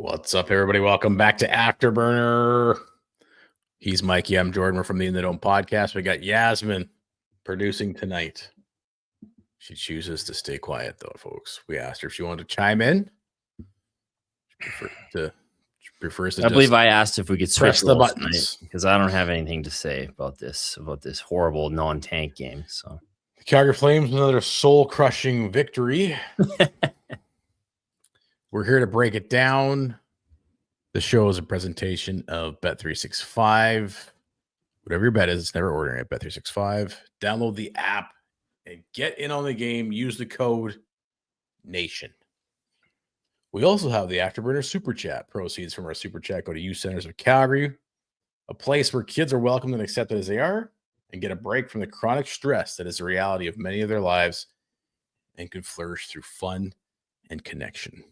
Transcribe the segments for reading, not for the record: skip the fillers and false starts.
What's up, everybody? Welcome back to Afterburner. He's Mikey. I'm Jordan. We're from the In the Dome podcast. We got Yasmin producing tonight. She chooses to stay quiet, though, folks. We asked her if she wanted to chime in. She prefers to I believe I asked if we could switch the buttons because I don't have anything to say about this horrible non-tank game. So the Calgary Flames, another soul-crushing victory. We're here to break it down. The show is a presentation of Bet365. Whatever your bet is, it's never ordering at Bet365. Download the app and get in on the game. Use the code NATION. We also have the Afterburner Super Chat. Proceeds from our Super Chat go to Youth Centers of Calgary, a place where kids are welcomed and accepted as they are and get a break from the chronic stress that is the reality of many of their lives and can flourish through fun and connection.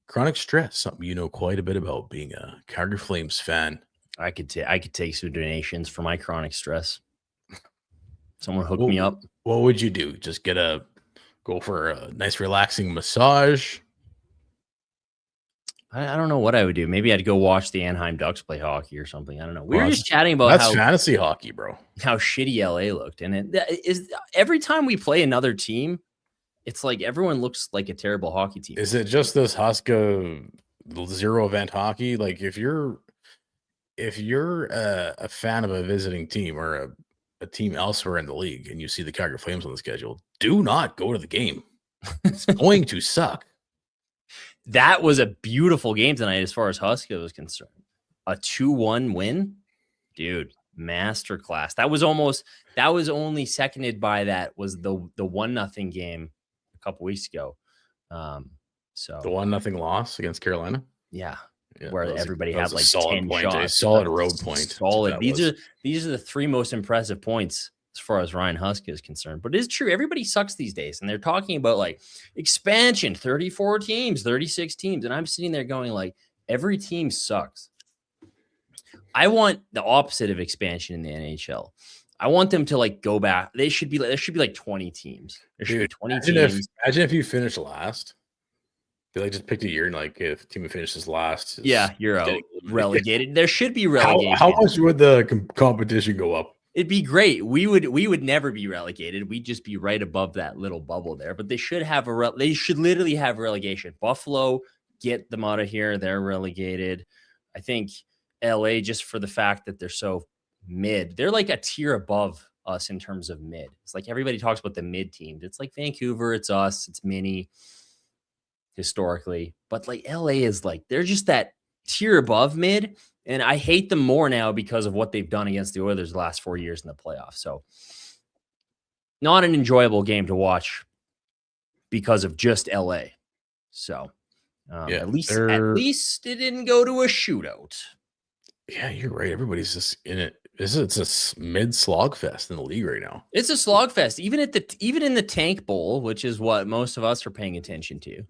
Chronic stress, something you know quite a bit about being a Calgary Flames fan. I could take some donations for my chronic stress. Someone hook me up. What would you do? Just go for a nice relaxing massage? I don't know what I would do. Maybe I'd go watch the Anaheim Ducks play hockey or something. I don't know. We were just chatting about how fantasy hockey, bro. How shitty LA looked, and it is every time we play another team. It's like everyone looks like a terrible hockey team. Is it just this Huska zero event hockey? Like if you're a fan of a visiting team or a team elsewhere in the league and you see the Calgary Flames on the schedule, do not go to the game. It's going to suck. That was a beautiful game tonight as far as Huska was concerned. A 2-1 win, dude. Masterclass. That was only seconded by the 1-0 game a couple weeks ago. So the 1-0 loss against Carolina. Yeah, where everybody had like 10 point, shots. A solid road point. Solid. These are the three most impressive points as far as Ryan Huska is concerned. But it is true, everybody sucks these days, and they're talking about like expansion, 34 teams, 36 teams, and I'm sitting there going like every team sucks. I want the opposite of expansion in the NHL. I want them to like go back. There should be like 20 teams. There should be 20 teams. Imagine if you finish last. They like just picked a year and like if a team finishes last. Yeah, you're out. Relegated. There should be relegation. How much would the competition go up? It'd be great. We would never be relegated. We'd just be right above that little bubble there. But they should have they should literally have relegation. Buffalo, get them out of here. They're relegated. I think LA, just for the fact that they're so mid, they're like a tier above us in terms of mid. It's like everybody talks about the mid teams. It's like Vancouver, it's us, it's mini historically, but like LA is like they're just that tier above mid, and I hate them more now because of what they've done against the Oilers the last 4 years in the playoffs. So not an enjoyable game to watch because of just LA. So at least it didn't go to a shootout. Yeah, you're right. Everybody's just in it. It's a mid slog fest in the league right now. It's a slog fest, even in the Tank Bowl, which is what most of us are paying attention to.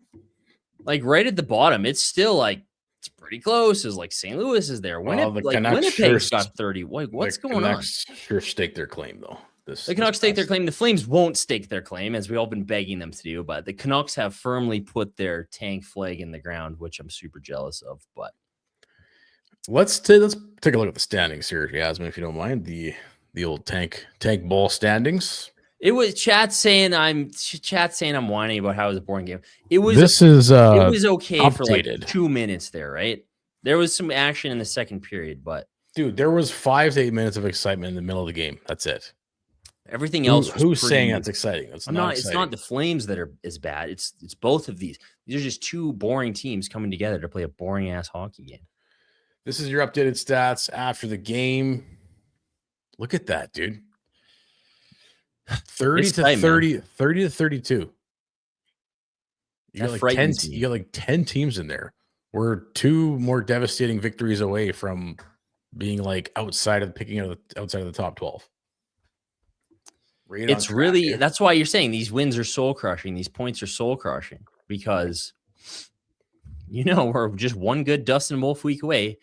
Like right at the bottom, it's still like it's pretty close. Is like St. Louis is there. Winnipeg's got 30. What's going on? Sure, stake their claim though. The Canucks stake their claim. The Flames won't stake their claim, as we all been begging them to do. But the Canucks have firmly put their tank flag in the ground, which I'm super jealous of. But let's take a look at the standings here, Yasmin, if you don't mind. The old tank ball standings. It was chat saying I'm whining about how it was a boring game. It was okay updated for like 2 minutes there, right? There was some action in the second period, but dude, there was 5 to 8 minutes of excitement in the middle of the game. That's it. Everything else who's saying that's exciting? That's not exciting. It's not the Flames that are as bad. It's both of these. These are just two boring teams coming together to play a boring ass hockey game. This is your updated stats after the game. Look at that, dude. 30 to 32. You got like 10 teams in there. We're 2 more devastating victories away from being like outside of the top 12. It's really, that's why you're saying these wins are soul crushing. These points are soul crushing because, we're just one good Dustin Wolf week away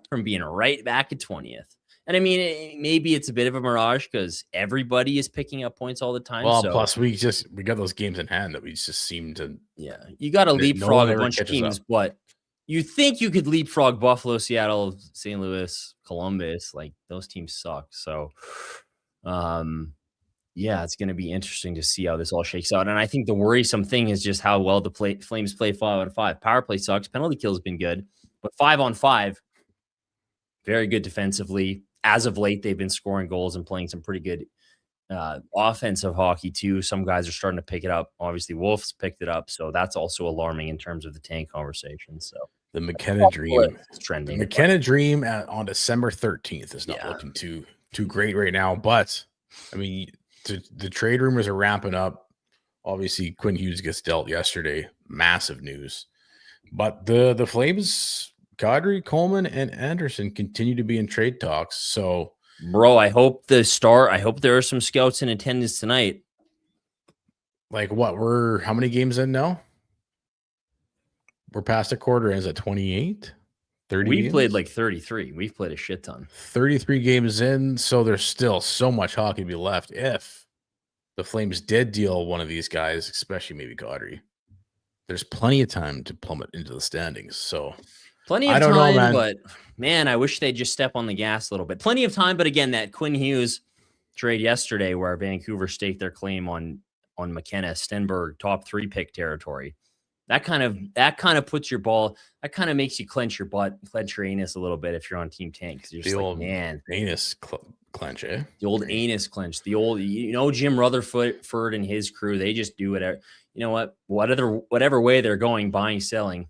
from being right back at 20th. And I mean, maybe it's a bit of a mirage because everybody is picking up points all the time. Well, plus we got those games in hand that we just seem to. Yeah, you got to leapfrog a bunch of teams, but you think you could leapfrog Buffalo, Seattle, St. Louis, Columbus. Like those teams suck. So, yeah, it's going to be interesting to see how this all shakes out. And I think the worrisome thing is just how well the Flames play 5-on-5. Power play sucks. Penalty kill has been good, but 5-on-5, very good defensively. As of late, they've been scoring goals and playing some pretty good offensive hockey too. Some guys are starting to pick it up. Obviously, Wolf's picked it up, so that's also alarming in terms of the tank conversation. So the McKenna Dream is trending. The McKenna Dream on December 13th is not looking too great right now. But I mean, the trade rumors are ramping up. Obviously, Quinn Hughes gets dealt yesterday. Massive news. But the Flames, Kadri, Coleman, and Anderson continue to be in trade talks. So, bro, I hope there are some scouts in attendance tonight. Like what? We're how many games in now? We're past a quarter. Is it 28? 30 We've games? played like 33. We've played a shit ton. 33 games in, so there's still so much hockey to be left. If the Flames did deal one of these guys, especially maybe Kadri, there's plenty of time to plummet into the standings. So plenty of time, man. But man, I wish they'd just step on the gas a little bit. Plenty of time, but again, that Quinn Hughes trade yesterday where Vancouver staked their claim on McKenna, Stenberg, top 3 pick territory. That kind of puts your ball. That kind of makes you clench your butt, clench your anus a little bit if you're on Team Tank. Because you're just like, man, anus clench, eh? The old anus clench. The old, Jim Rutherford and his crew. They just do it. You know what? Whatever way they're going, buying, selling,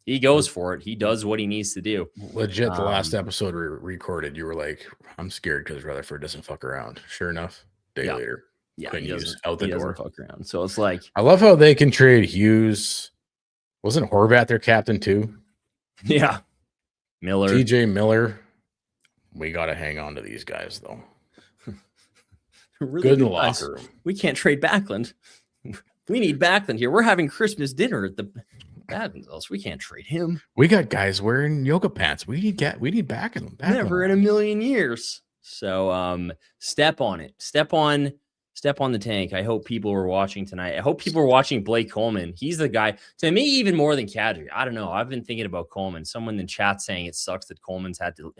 he goes for it. He does what he needs to do. Legit, the last episode we recorded, you were like, "I'm scared because Rutherford doesn't fuck around." Sure enough, day later, Quinn Hughes out the door. Fuck around. So it's like, I love how they can trade Hughes. Wasn't Horvat their captain too? Yeah. Miller. TJ Miller. We got to hang on to these guys, though. Really good in the locker room. We can't trade Backlund. We need Backlund here. We're having Christmas dinner at the Backlund's house. We can't trade him. We got guys wearing yoga pants. We need Backlund. Never in a million years. So step on it. Step on the tank. I hope people were watching tonight. I hope people were watching Blake Coleman. He's the guy, to me, even more than Kadri. I don't know. I've been thinking about Coleman. Someone in the chat saying it sucks that Coleman's had to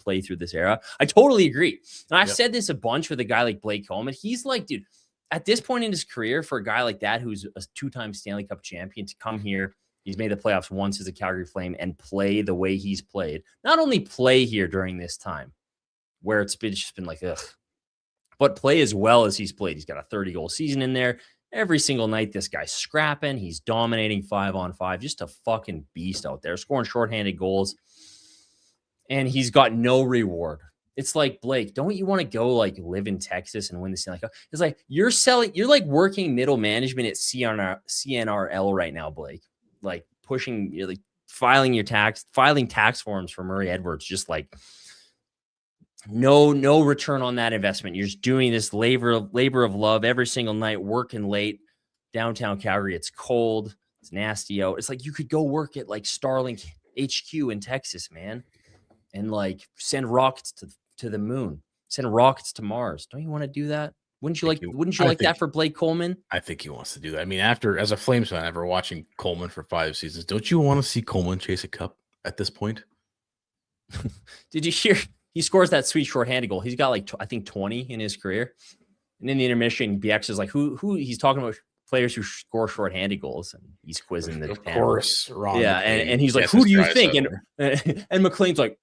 play through this era. I totally agree. And I've said this a bunch with a guy like Blake Coleman. He's like, dude, at this point in his career, for a guy like that who's a 2-time Stanley Cup champion to come here, he's made the playoffs once as a Calgary Flame and play the way he's played. Not only play here during this time, where it's just been like, ugh, but play as well as he's played. He's got a 30-goal season in there. Every single night, this guy's scrapping. He's dominating 5-on-5. Just a fucking beast out there, scoring shorthanded goals. And he's got no reward. It's like, Blake, don't you want to go like live in Texas and win the Stanley Cup? It's like you're like working middle management at CNRL right now, Blake. Like pushing, you're like filing tax forms for Murray Edwards, just like no return on that investment. You're just doing this labor of love every single night, working late downtown Calgary. It's cold. It's nasty out. It's like you could go work at like Starlink HQ in Texas, man, and like send rockets to the moon, send rockets to Mars. Don't you want to do that? Wouldn't you like that for Blake Coleman? I think he wants to do that. I mean, as a Flames fan, after watching Coleman for 5 seasons, don't you want to see Coleman chase a cup at this point? Did you hear? He scores that sweet shorthanded goal. He's got like, I think 20 in his career. And in the intermission, BX is like, who he's talking about players who score shorthanded goals. And he's quizzing the Of course. Ron McLean, and he's like, who do you think? And McLean's like,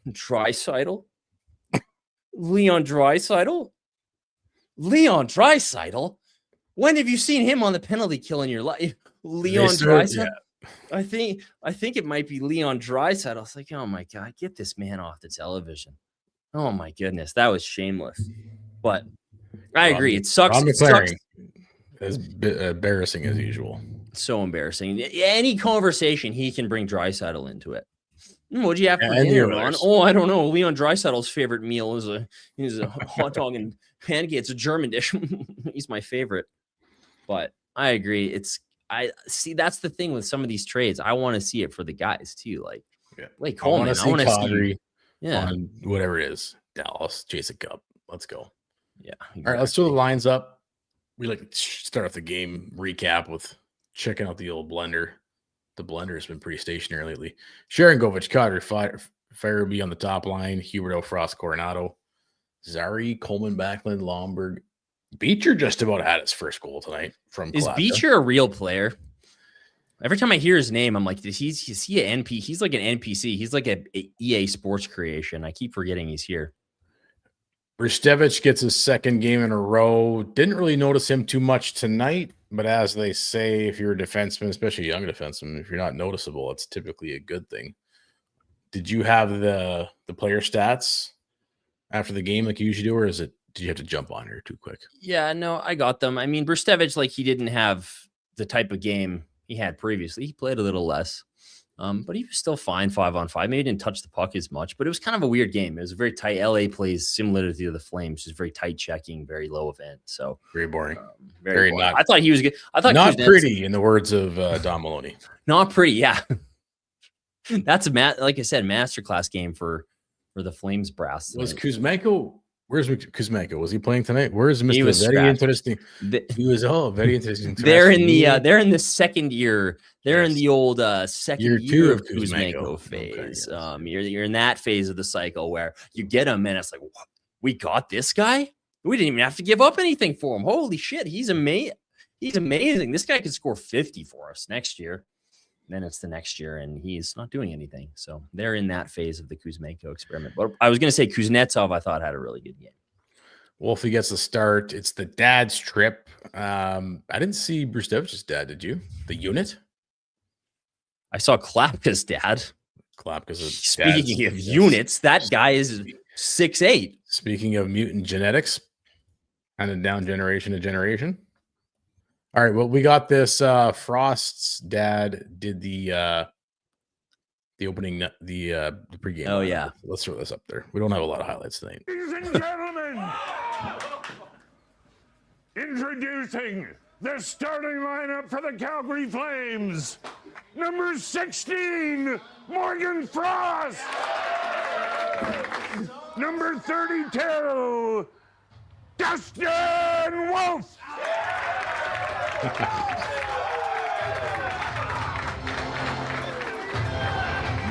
Draisaitl? Leon Draisaitl? Leon Draisaitl? When have you seen him on the penalty kill in your life? Leon Draisaitl? Yeah. I think it might be Leon Draisaitl. I was like, oh my God, get this man off the television. Oh my goodness, that was shameless. But I agree. It sucks. It sucks. As embarrassing as usual. So embarrassing. Any conversation, he can bring Draisaitl into it. What'd you have for and dinner, Ron? Oh, I don't know. Leon Draisaitl's favorite meal is a hot dog and pancake. It's a German dish. He's my favorite. But I agree. I see that's the thing with some of these trades. I want to see it for the guys too. Like, Blake Coleman, I want to see on whatever it is. Dallas, Jason Cup. Let's go. Yeah. Exactly. All right, let's throw the lines up. We like to start off the game recap with checking out the old blender. The blender has been pretty stationary lately. Sharangovich, Cotter, Farabee on the top line. Huberto, Frost, Coronado. Zari, Coleman, Backlund, Lomberg. Beecher just about had his first goal tonight from Is Klapka. Beecher a real player? Every time I hear his name, I'm like, is he an NP? He's like an NPC. He's like a EA Sports creation. I keep forgetting he's here. Brustevich gets his second game in a row. Didn't really notice him too much tonight, but as they say, if you're a defenseman, especially a young defenseman, if you're not noticeable, it's typically a good thing. Did you have the player stats after the game like you usually do, or did you have to jump on here too quick? Yeah, no, I got them. I mean, Brustevich, like, he didn't have the type of game he had previously. He played a little less, but he was still fine 5-on-5. Maybe he didn't touch the puck as much, but it was kind of a weird game. It was a very tight. LA plays similar to the Flames, just very tight checking, very low event. So very boring. Very boring. I thought he was good. I thought not pretty, in the words of Don Maloney. Not pretty, yeah. That's like I said, masterclass game for the Flames brass tonight. Was Kuzmenko? Where's Kuzmenko? Was he playing tonight? Where's Mr. He was very scratched. Interesting? He was very interesting. They're in the second year. They're in the old second year of Kuzmenko phase. Okay, yes. You're in that phase of the cycle where you get him, and it's like, what? We got this guy. We didn't even have to give up anything for him. Holy shit, he's amazing. He's amazing. This guy could score 50 for us next year. Then it's the next year, and he's not doing anything. So they're in that phase of the Kuzmenko experiment. But I was going to say Kuznetsov, I thought, had a really good game. Wolfie gets the start. It's the dad's trip. I didn't see Brustevich's dad, did you? The unit? I saw Klapka's dad. Klapka's a Speaking of units, that guy is 6'8". Speaking of mutant genetics, kind of down generation to generation. All right, well, we got this. Frost's dad did the opening, the pregame. Oh, yeah. Let's throw this up there. We don't have a lot of highlights tonight. Ladies and gentlemen, introducing the starting lineup for the Calgary Flames. Number 16, Morgan Frost. Number 32, Dustin Wolf.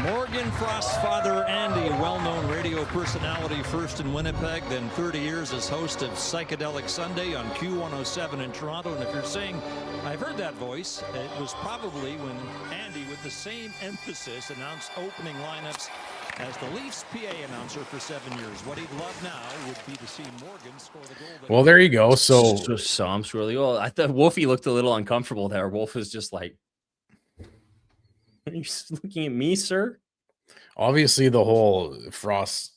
Morgan Frost's father, Andy, a well-known radio personality, first in Winnipeg, then 30 years as host of Psychedelic Sunday on Q107 in Toronto. And if you're saying, I've heard that voice, it was probably when Andy, with the same emphasis, announced opening lineups as the Leafs PA announcer for 7 years. What he'd love now would be to see Morgan score the goal. Well, there you go. So Psalms really well. I thought Wolfie looked a little uncomfortable there. Wolf was just like, are you looking at me, sir? Obviously, the whole Frost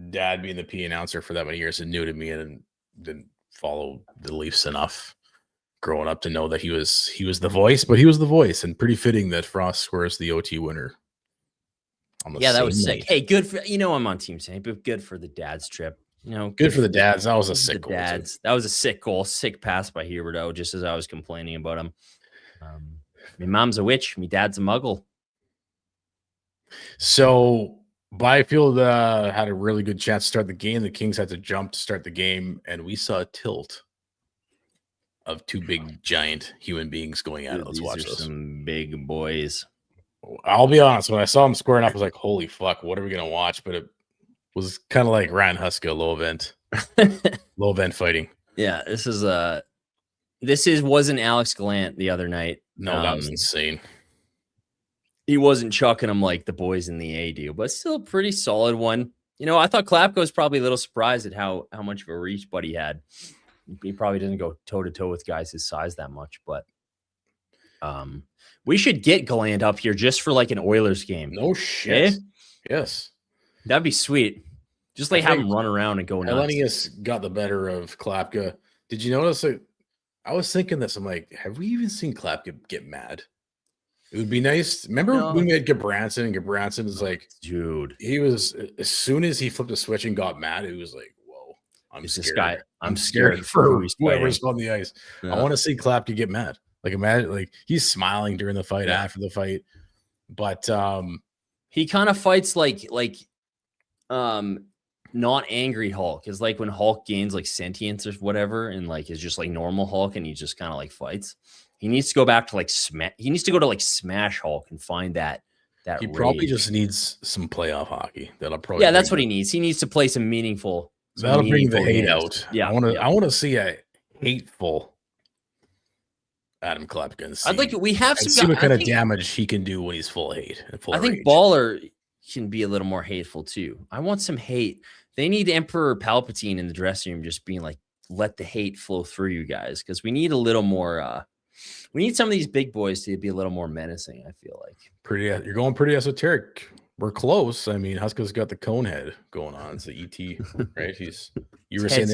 dad being the P announcer for that many years is new to me, and didn't follow the Leafs enough growing up to know that he was the voice, but he was the voice, and pretty fitting that Frost scores the OT winner. Yeah, that was sick. Hey, good for I'm on Team Saint, but good for the dad's trip. Good for the dads. That was a sick goal. That was a sick goal. Sick pass by Huberto, just as I was complaining about him. My mom's a witch. My dad's a muggle. So Byfield had a really good chance to start the game. The Kings had to jump to start the game, and we saw a tilt of two big, giant human beings going at it. Let's watch this. Some big boys. I'll be honest. When I saw them squaring up, I was like, holy fuck, what are we going to watch? But it was kind of like Ryan Huska, low event fighting. Yeah, wasn't Alex Gallant the other night. No, that was insane. He wasn't chucking them like the boys in the A do, but still a pretty solid one. I thought Klapka was probably a little surprised at how much of a reach Buddy had. He probably doesn't go toe-to-toe with guys his size that much, but we should get Gallant up here just for like an Oilers game. No shit. Eh? Yes. That'd be sweet. Just like have him run around and go nuts. Hellenius got the better of Klapka. Did you notice that? I was thinking this. I'm like, have we even seen Klapka get mad? It would be nice. Remember when we had Gabranson, and Gabranson was like, dude, he was, as soon as he flipped a switch and got mad, it was like, whoa, I'm scared. This guy, I'm scared for whoever's on the ice. Yeah. I want to see Klapka get mad. Like, imagine, like, he's smiling during the fight, after the fight. But he kind of fights like not angry Hulk. Is like when Hulk gains like sentience or whatever, and like is just like normal Hulk, and he just kind of like fights. He needs to go back to like He needs to go to like Smash Hulk and find that. He probably just needs some playoff hockey. That'll probably that's what he needs. He needs to play some meaningful. That'll bring the hate games. out. Yeah, I want to see a hateful Adam Klapka. I'd like we have see what kind of damage he can do when he's full of hate. I think Baller can be a little more hateful too. I want some hate. They need Emperor Palpatine in the dressing room, just being like, "Let the hate flow through you guys," because we need a little more. We need some of these big boys to be a little more menacing. I feel like you're going pretty esoteric. We're close. I mean, Huska's got the cone head going on. It's the ET, right? You were saying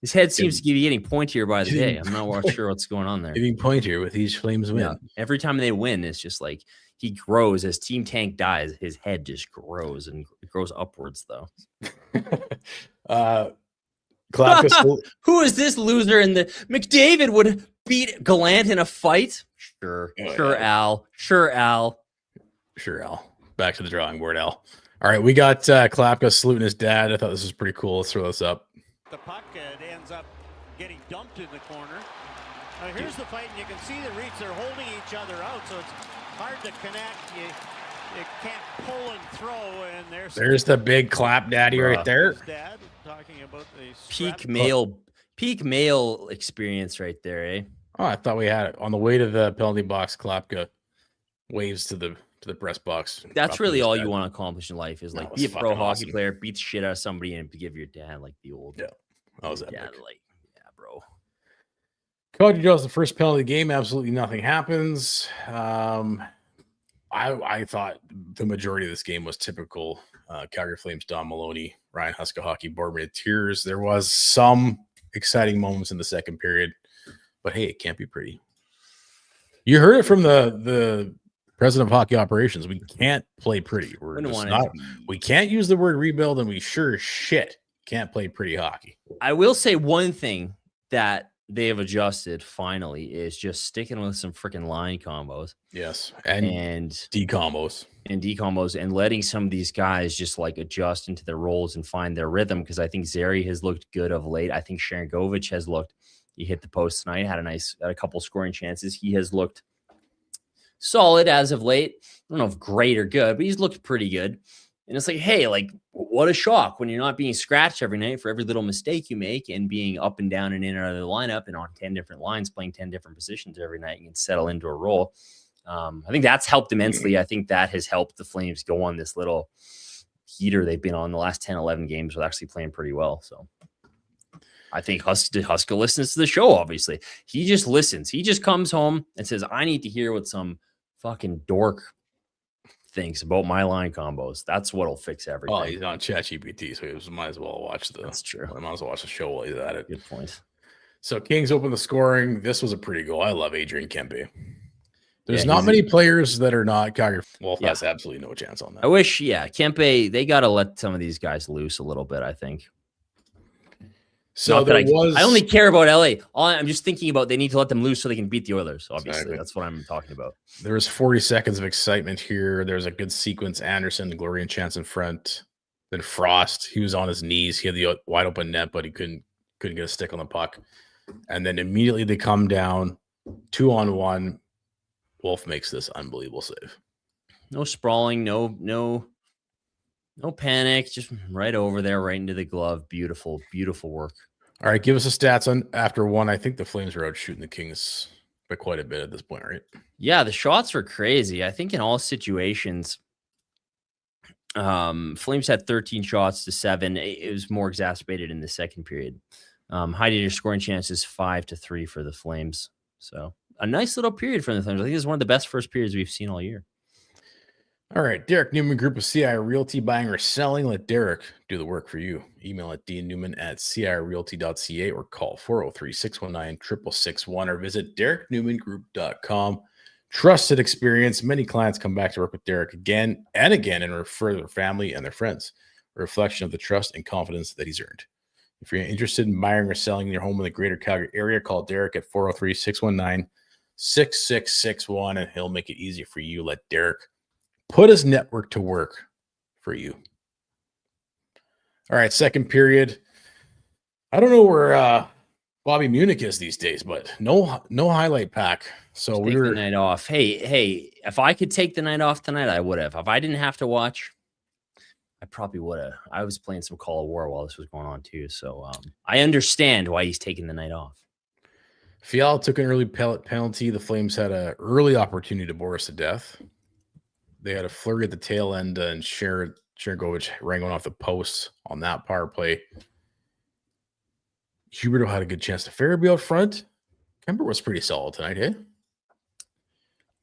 his head seems to be getting pointier by the day. I'm not sure what's going on there. Getting pointier with each Flames win. Yeah. Every time they win, it's just like he grows as Team Tank dies. His head just grows and it grows upwards, though. Who is this loser in the McDavid would beat Gallant in a fight? Sure, Al. Back to the drawing board, Al. All right, we got Klapka saluting his dad. I thought this was pretty cool. Let's throw this up. The puck ends up getting dumped in the corner. Here's the fight, and you can see the reach. They're holding each other out, so it's hard to connect. You can't pull and throw, and there's the big clap daddy right there. Dad talking about the peak male experience right there, eh? Oh, I thought we had it on the way to the penalty box. Klapka waves to the press box. That's really all you want to accomplish in life is like be a pro hockey player, beat the shit out of somebody, and give your dad like the old that was epic. Like bro. Cody draws the first penalty of the game. Absolutely nothing happens. I thought the majority of this game was typical Calgary Flames, Don Maloney, Ryan Huska hockey, board me to tears. There was some exciting moments in the second period, but hey, it can't be pretty. You heard it from the president of hockey operations. We can't play pretty. We can't use the word rebuild, and we sure as shit can't play pretty hockey. I will say one thing that they have adjusted finally is just sticking with some freaking line combos. Yes. And decombos. And letting some of these guys just like adjust into their roles and find their rhythm. Because I think Zary has looked good of late. I think Sharangovich has looked, he hit the post tonight, had a couple scoring chances. He has looked solid as of late. I don't know if great or good, but he's looked pretty good. And it's like, hey, like, what a shock when you're not being scratched every night for every little mistake you make and being up and down and in and out of the lineup and on 10 different lines, playing 10 different positions every night. You can settle into a role. I think that's helped immensely. I think that has helped the Flames go on this little heater they've been on the last 10, 11 games with actually playing pretty well. So I think Huska listens to the show, obviously. He just listens. He just comes home and says, I need to hear what some fucking dork thinks about my line combos. That's what'll fix everything. Oh, he's on ChatGPT, so he might as well watch That's true. I might as well watch the show while he's at it. Good point. So Kings open the scoring. This was a pretty goal. I love Adrian Kempe. There's not many players that are not Calgary. Wolf has absolutely no chance on that. I wish, Kempe, they got to let some of these guys loose a little bit, I think. So I only care about LA. I'm just thinking about they need to let them loose so they can beat the Oilers. Obviously, exactly. That's what I'm talking about. There was 40 seconds of excitement here. There's a good sequence. Anderson, Glorian chance in front. Then Frost, he was on his knees. He had the wide open net, but he couldn't get a stick on the puck. And then immediately they come down 2-on-1. Wolf makes this unbelievable save. No sprawling, no panic. Just right over there, right into the glove. Beautiful, beautiful work. All right, give us the stats on after one. I think the Flames are out shooting the Kings by quite a bit at this point, right? Yeah, the shots were crazy. I think in all situations, Flames had 13 shots to 7. It was more exacerbated in the second period. High danger scoring chances 5-3 for the Flames. So a nice little period for the Flames. I think this is one of the best first periods we've seen all year. All right, Derek Newman Group of CI Realty, buying or selling. Let Derek do the work for you. Email at dnewman@cirealty.ca or call 403-619-6661 or visit dereknewmangroup.com. Trusted experience. Many clients come back to work with Derek again and again and refer their family and their friends. A reflection of the trust and confidence that he's earned. If you're interested in buying or selling your home in the greater Calgary area, call Derek at 403-619-6661 and he'll make it easy for you. Let Derek put his network to work for you. All right, second period. I don't know where Bobby Munich is these days, but no highlight pack. So Take the night off. Hey, if I could take the night off tonight, I would have. If I didn't have to watch, I probably would have. I was playing some Call of War while this was going on too, so I understand why he's taking the night off. Fiala took an early penalty. The Flames had an early opportunity to bore us to death. They had a flurry at the tail end, and Sharangovich rang one off the post on that power play. Huberdeau had a good chance to Farabee out front. Kemper was pretty solid tonight, eh?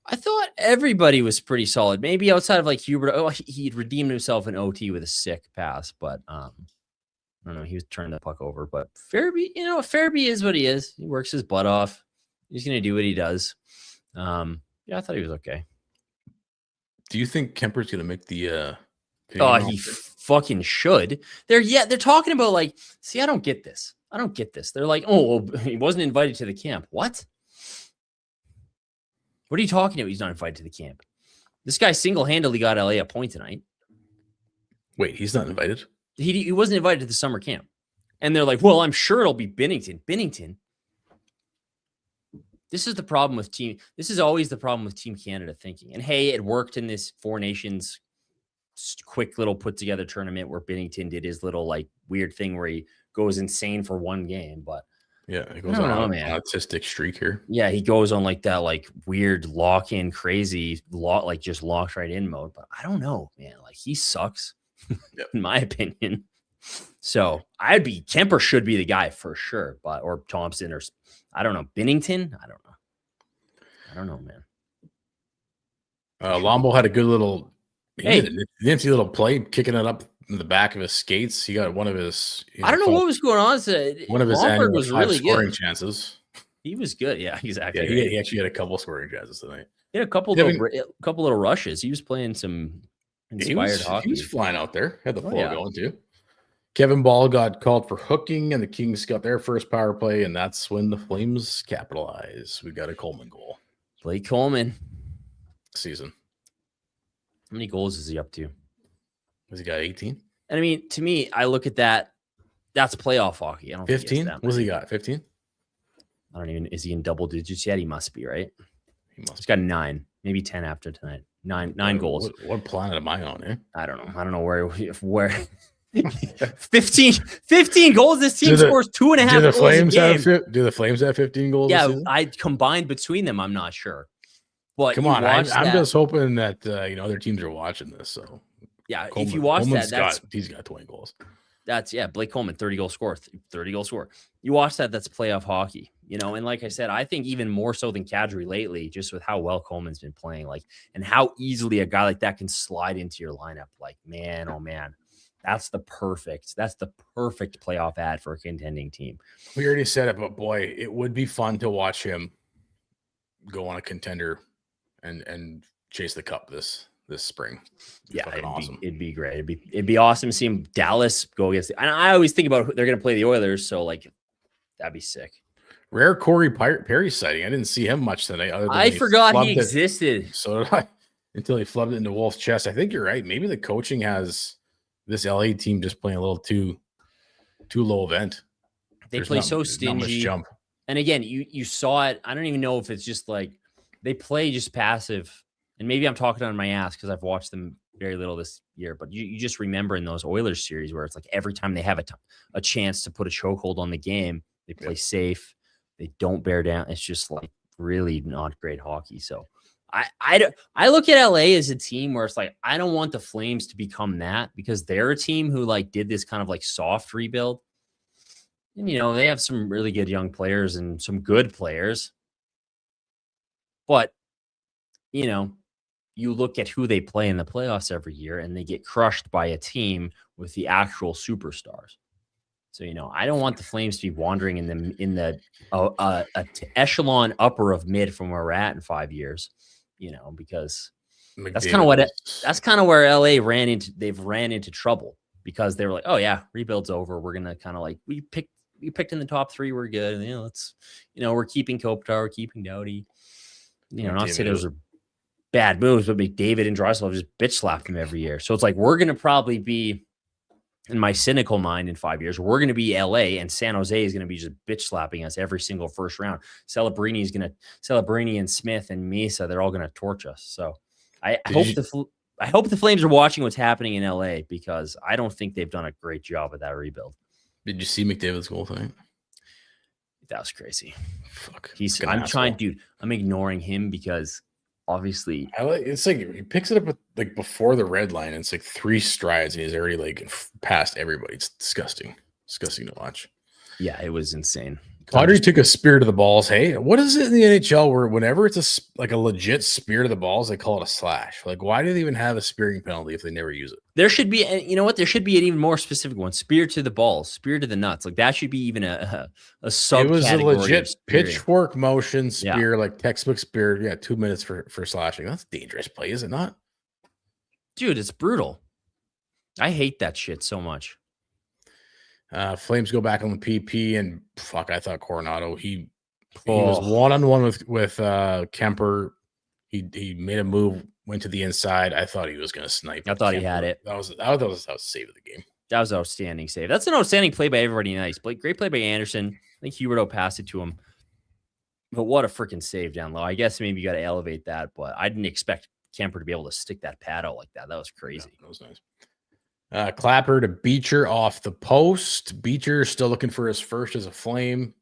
I thought everybody was pretty solid. Maybe outside of like Huberdeau. Oh, he'd redeemed himself in OT with a sick pass, but I don't know. He was turning the puck over. But Farabee, Farabee is what he is. He works his butt off. He's going to do what he does. Yeah, I thought he was okay. Do you think Kemper's going to make the he fucking should. They're talking about like, see, I don't get this. They're like, oh, well, he wasn't invited to the camp. What? What are you talking about? He's not invited to the camp. This guy single-handedly got LA a point tonight. Wait, he's not invited? He wasn't invited to the summer camp. And they're like, well, I'm sure it'll be Binnington. Binnington. This is the problem with this is always the problem with Team Canada thinking. And hey, it worked in this Four Nations quick little put together tournament where Binnington did his little like weird thing where he goes insane for one game. But yeah, he goes on an autistic streak here. Yeah, he goes on like that like weird lock-in crazy like just locks right in mode. But I don't know, man. Like he sucks, in my opinion. So Kemper should be the guy for sure, or Thompson or I don't know. Binnington? I don't know, man. Lombo had a good little nifty little play, kicking it up in the back of his skates. He got one of his. I don't know what was going on. One of his Lomberg was really scoring good. chances. He was good. Yeah, exactly. Yeah, he actually had a couple scoring chances tonight. He had a couple little rushes. He was playing some inspired hockey. He was flying out there. Had the floor going too. Kevin Ball got called for hooking, and the Kings got their first power play, and that's when the Flames capitalize. We got a Coleman goal. Blake Coleman. Season. How many goals is he up to? Has he got 18? And I mean, to me, I look at that. That's playoff hockey. I don't 15? What's he got? 15? I don't even. Is he in double digits yet? He must be, right? He's got 9, maybe 10 after tonight. Nine goals. What planet am I on, eh? I don't know. I don't know where 15 goals. This team scores 2.5 goals Flames a game. Do the Flames have 15 goals? Yeah, I combined between them. I'm not sure. But come on, I'm just hoping that other teams are watching this. So yeah, if you watch he's got 20 goals. That's Blake Coleman, 30 goal scorer. You watch that, that's playoff hockey, and like I said, I think even more so than Kadri lately, just with how well Coleman's been playing, like, and how easily a guy like that can slide into your lineup. Like, man, oh man, that's the perfect playoff ad for a contending team. We already said it, but boy, it would be fun to watch him go on a contender and chase the cup this spring. Yeah, it'd be great. It'd be awesome to see him Dallas go against and I always think about they're going to play the Oilers, so like that'd be sick. Rare Corey Perry sighting. I didn't see him much tonight. I forgot he existed. So did I, until he flubbed it into Wolf's chest. I think you're right. Maybe the coaching has this LA team just playing a little too low event. They play so stingy. Jump. And again, you saw it. I don't even know if it's just like they play just passive. And maybe I'm talking on my ass because I've watched them very little this year. But you just remember in those Oilers series where it's like every time they have a chance to put a chokehold on the game, they play safe. They don't bear down. It's just like really not great hockey. So I look at LA as a team where it's like I don't want the Flames to become that because they're a team who like did this kind of like soft rebuild. And they have some really good young players and some good players. But you look at who they play in the playoffs every year and they get crushed by a team with the actual superstars. So, I don't want the Flames to be wandering in the echelon upper of mid from where we're at in 5 years, because that's kind of where LA ran into trouble because they were like, oh yeah, rebuild's over. We're going to kind of like, we picked in the top 3. We're good. And, we're keeping Kopitar, we're keeping Doughty, not to say those are bad moves, but McDavid and Draisaitl just bitch slapped him every year. So it's like, we're going to probably be in my cynical mind in 5 years, we're going to be LA and San Jose is going to be just bitch slapping us every single first round. Celebrini and Smith and Mesa, they're all going to torch us. So I hope the Flames are watching what's happening in LA, because I don't think they've done a great job of that rebuild. Did you see McDavid's goal tonight? That was crazy. Fuck. I'm ignoring him because obviously it's like he picks it up with, like, before the red line, and it's like 3 strides and he's already like past everybody. It's disgusting to watch. Yeah, it was insane. Kadri took a spear to the balls. Hey, what is it in the NHL where whenever it's a legit spear to the balls, they call it a slash? Like, why do they even have a spearing penalty if they never use it? There should be, you know what? There should be an even more specific one: spear to the balls, spear to the nuts. Like, that should be even a subcategory. It was a legit pitchfork motion spear, like textbook spear. Yeah, 2 minutes for slashing. That's a dangerous play, is it not? Dude, it's brutal. I hate that shit so much. Flames go back on the PP, and fuck, I thought Coronado, he was one-on-one with Kemper. He made a move, went to the inside. I thought he was going to snipe. I thought he had it. That was a save of the game. That was an outstanding save. That's an outstanding play by everybody. Nice. Great play by Anderson. I think Huberdeau passed it to him. But what a freaking save down low. I guess maybe you got to elevate that, but I didn't expect Kemper to be able to stick that pad out like that. That was crazy. Yeah, that was nice. Clapper to Beecher off the post. Beecher still looking for his first as a Flame.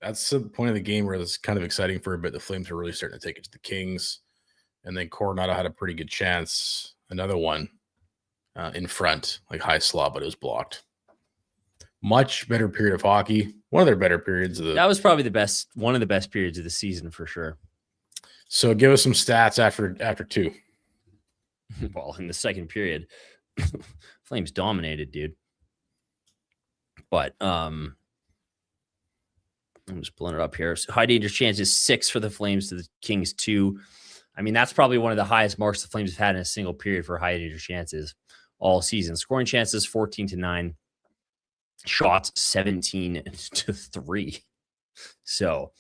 That's the point of the game where it's kind of exciting for a bit. The Flames are really starting to take it to the Kings. And then Coronado had a pretty good chance. Another one in front, like high slot, but it was blocked. Much better period of hockey. One of their better periods. That was probably one of the best periods of the season for sure. So give us some stats after 2. Well, in the second period, Flames dominated, dude. But I'm just pulling it up here. So high danger chances 6 for the Flames to the Kings 2. I mean, that's probably one of the highest marks the Flames have had in a single period for high danger chances all season. Scoring chances 14-9. Shots 17-3. So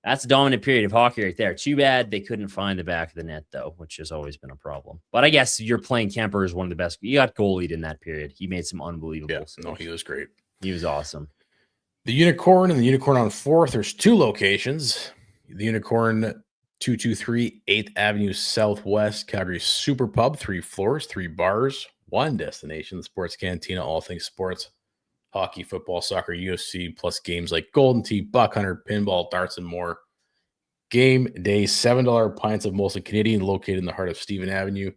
that's a dominant period of hockey right there. Too bad they couldn't find the back of the net, though, which has always been a problem. But I guess you're playing Kemper as one of the best. You got goalied in that period. He made some unbelievable saves. No, he was great. He was awesome. The Unicorn and the Unicorn on 4th. There's 2 locations. The Unicorn 223 8th Avenue Southwest, Calgary Super Pub. 3 floors, 3 bars, 1 destination. The Sports Cantina, all things sports. Hockey, football, soccer, UFC, plus games like Golden Tee, Buck Hunter, pinball, darts, and more. Game day, $7 pints of mostly Canadian, located in the heart of Stephen Avenue.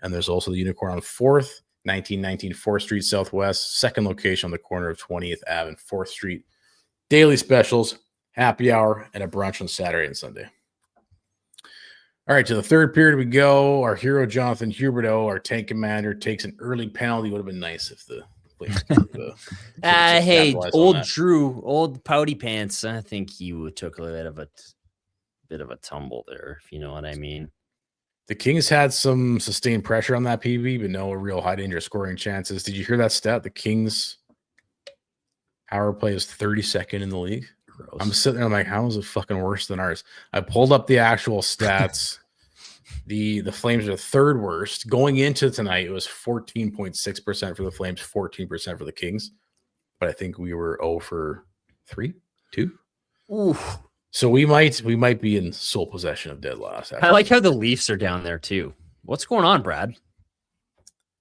And there's also the Unicorn on 4th, 1919 4th Street Southwest, second location on the corner of 20th Ave and 4th Street. Daily specials, happy hour, and a brunch on Saturday and Sunday. All right, to the third period we go. Our hero, Jonathan Huberdeau, our tank commander, takes an early penalty. Would have been nice if the hey, old Drew, old pouty pants. I think he took a bit of a tumble there, if you know what I mean. The Kings had some sustained pressure on that PB, but no real high danger scoring chances. Did you hear that stat? The Kings power play is 32nd in the league. Gross. I'm sitting there, I'm like, how is it fucking worse than ours? I pulled up the actual stats. The Flames are 3rd worst. Going into tonight, it was 14.6% for the Flames, 14% for the Kings. But I think we were 0 for 3, 2. Oof. So we might be in sole possession of dead last. I like how the Leafs are down there too. What's going on, Brad?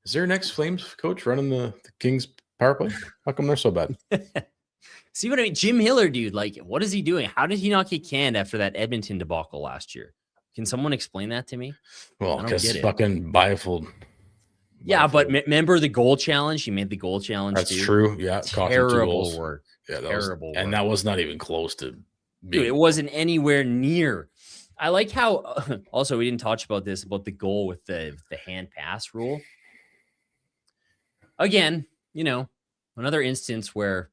Is there next Flames coach running the Kings power play? How come they're so bad? See what I mean? Jim Hiller, dude, like, what is he doing? How did he not get canned after that Edmonton debacle last year? Can someone explain that to me? Well, because fucking Byfield. Yeah, but remember the goal challenge? He made the goal challenge. That's too. True. Yeah, terrible work. Yeah, terrible. And that was not even close to. Dude, it wasn't anywhere near. I like how. Also, we didn't touch about this about the goal with the hand pass rule. Again, another instance where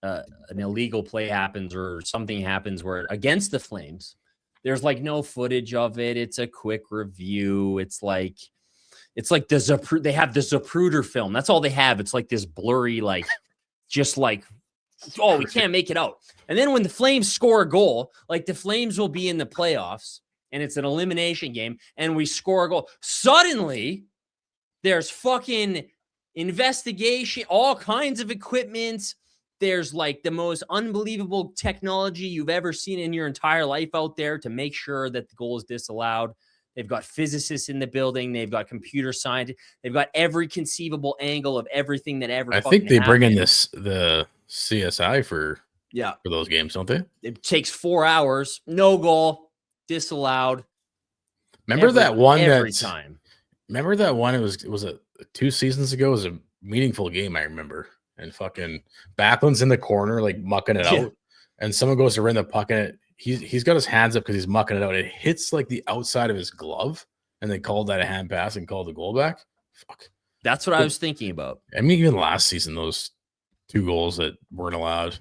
an illegal play happens or something happens where against the Flames. There's like no footage of it. It's a quick review. It's like they have the Zapruder film. That's all they have. It's like this blurry, like, just like, oh, we can't make it out. And then when the Flames score a goal, like the Flames will be in the playoffs and it's an elimination game and we score a goal. Suddenly there's fucking investigation, all kinds of equipment. There's like the most unbelievable technology you've ever seen in your entire life out there to make sure that the goal is disallowed. They've got physicists in the building. They've got computer scientists. They've got every conceivable angle of everything that ever. I think they happened. bring in the CSI for those games, don't they? It takes 4 hours. No goal, disallowed. Remember that one every time. Remember that one? It was 2 seasons ago. It was a meaningful game. I remember. And fucking Backlund's in the corner, like mucking it out, and someone goes to run the puck, and he's got his hands up because he's mucking it out. It hits like the outside of his glove, and they called that a hand pass and called the goal back. Fuck. That's what I was thinking about. I mean, even last season, those 2 goals that weren't allowed.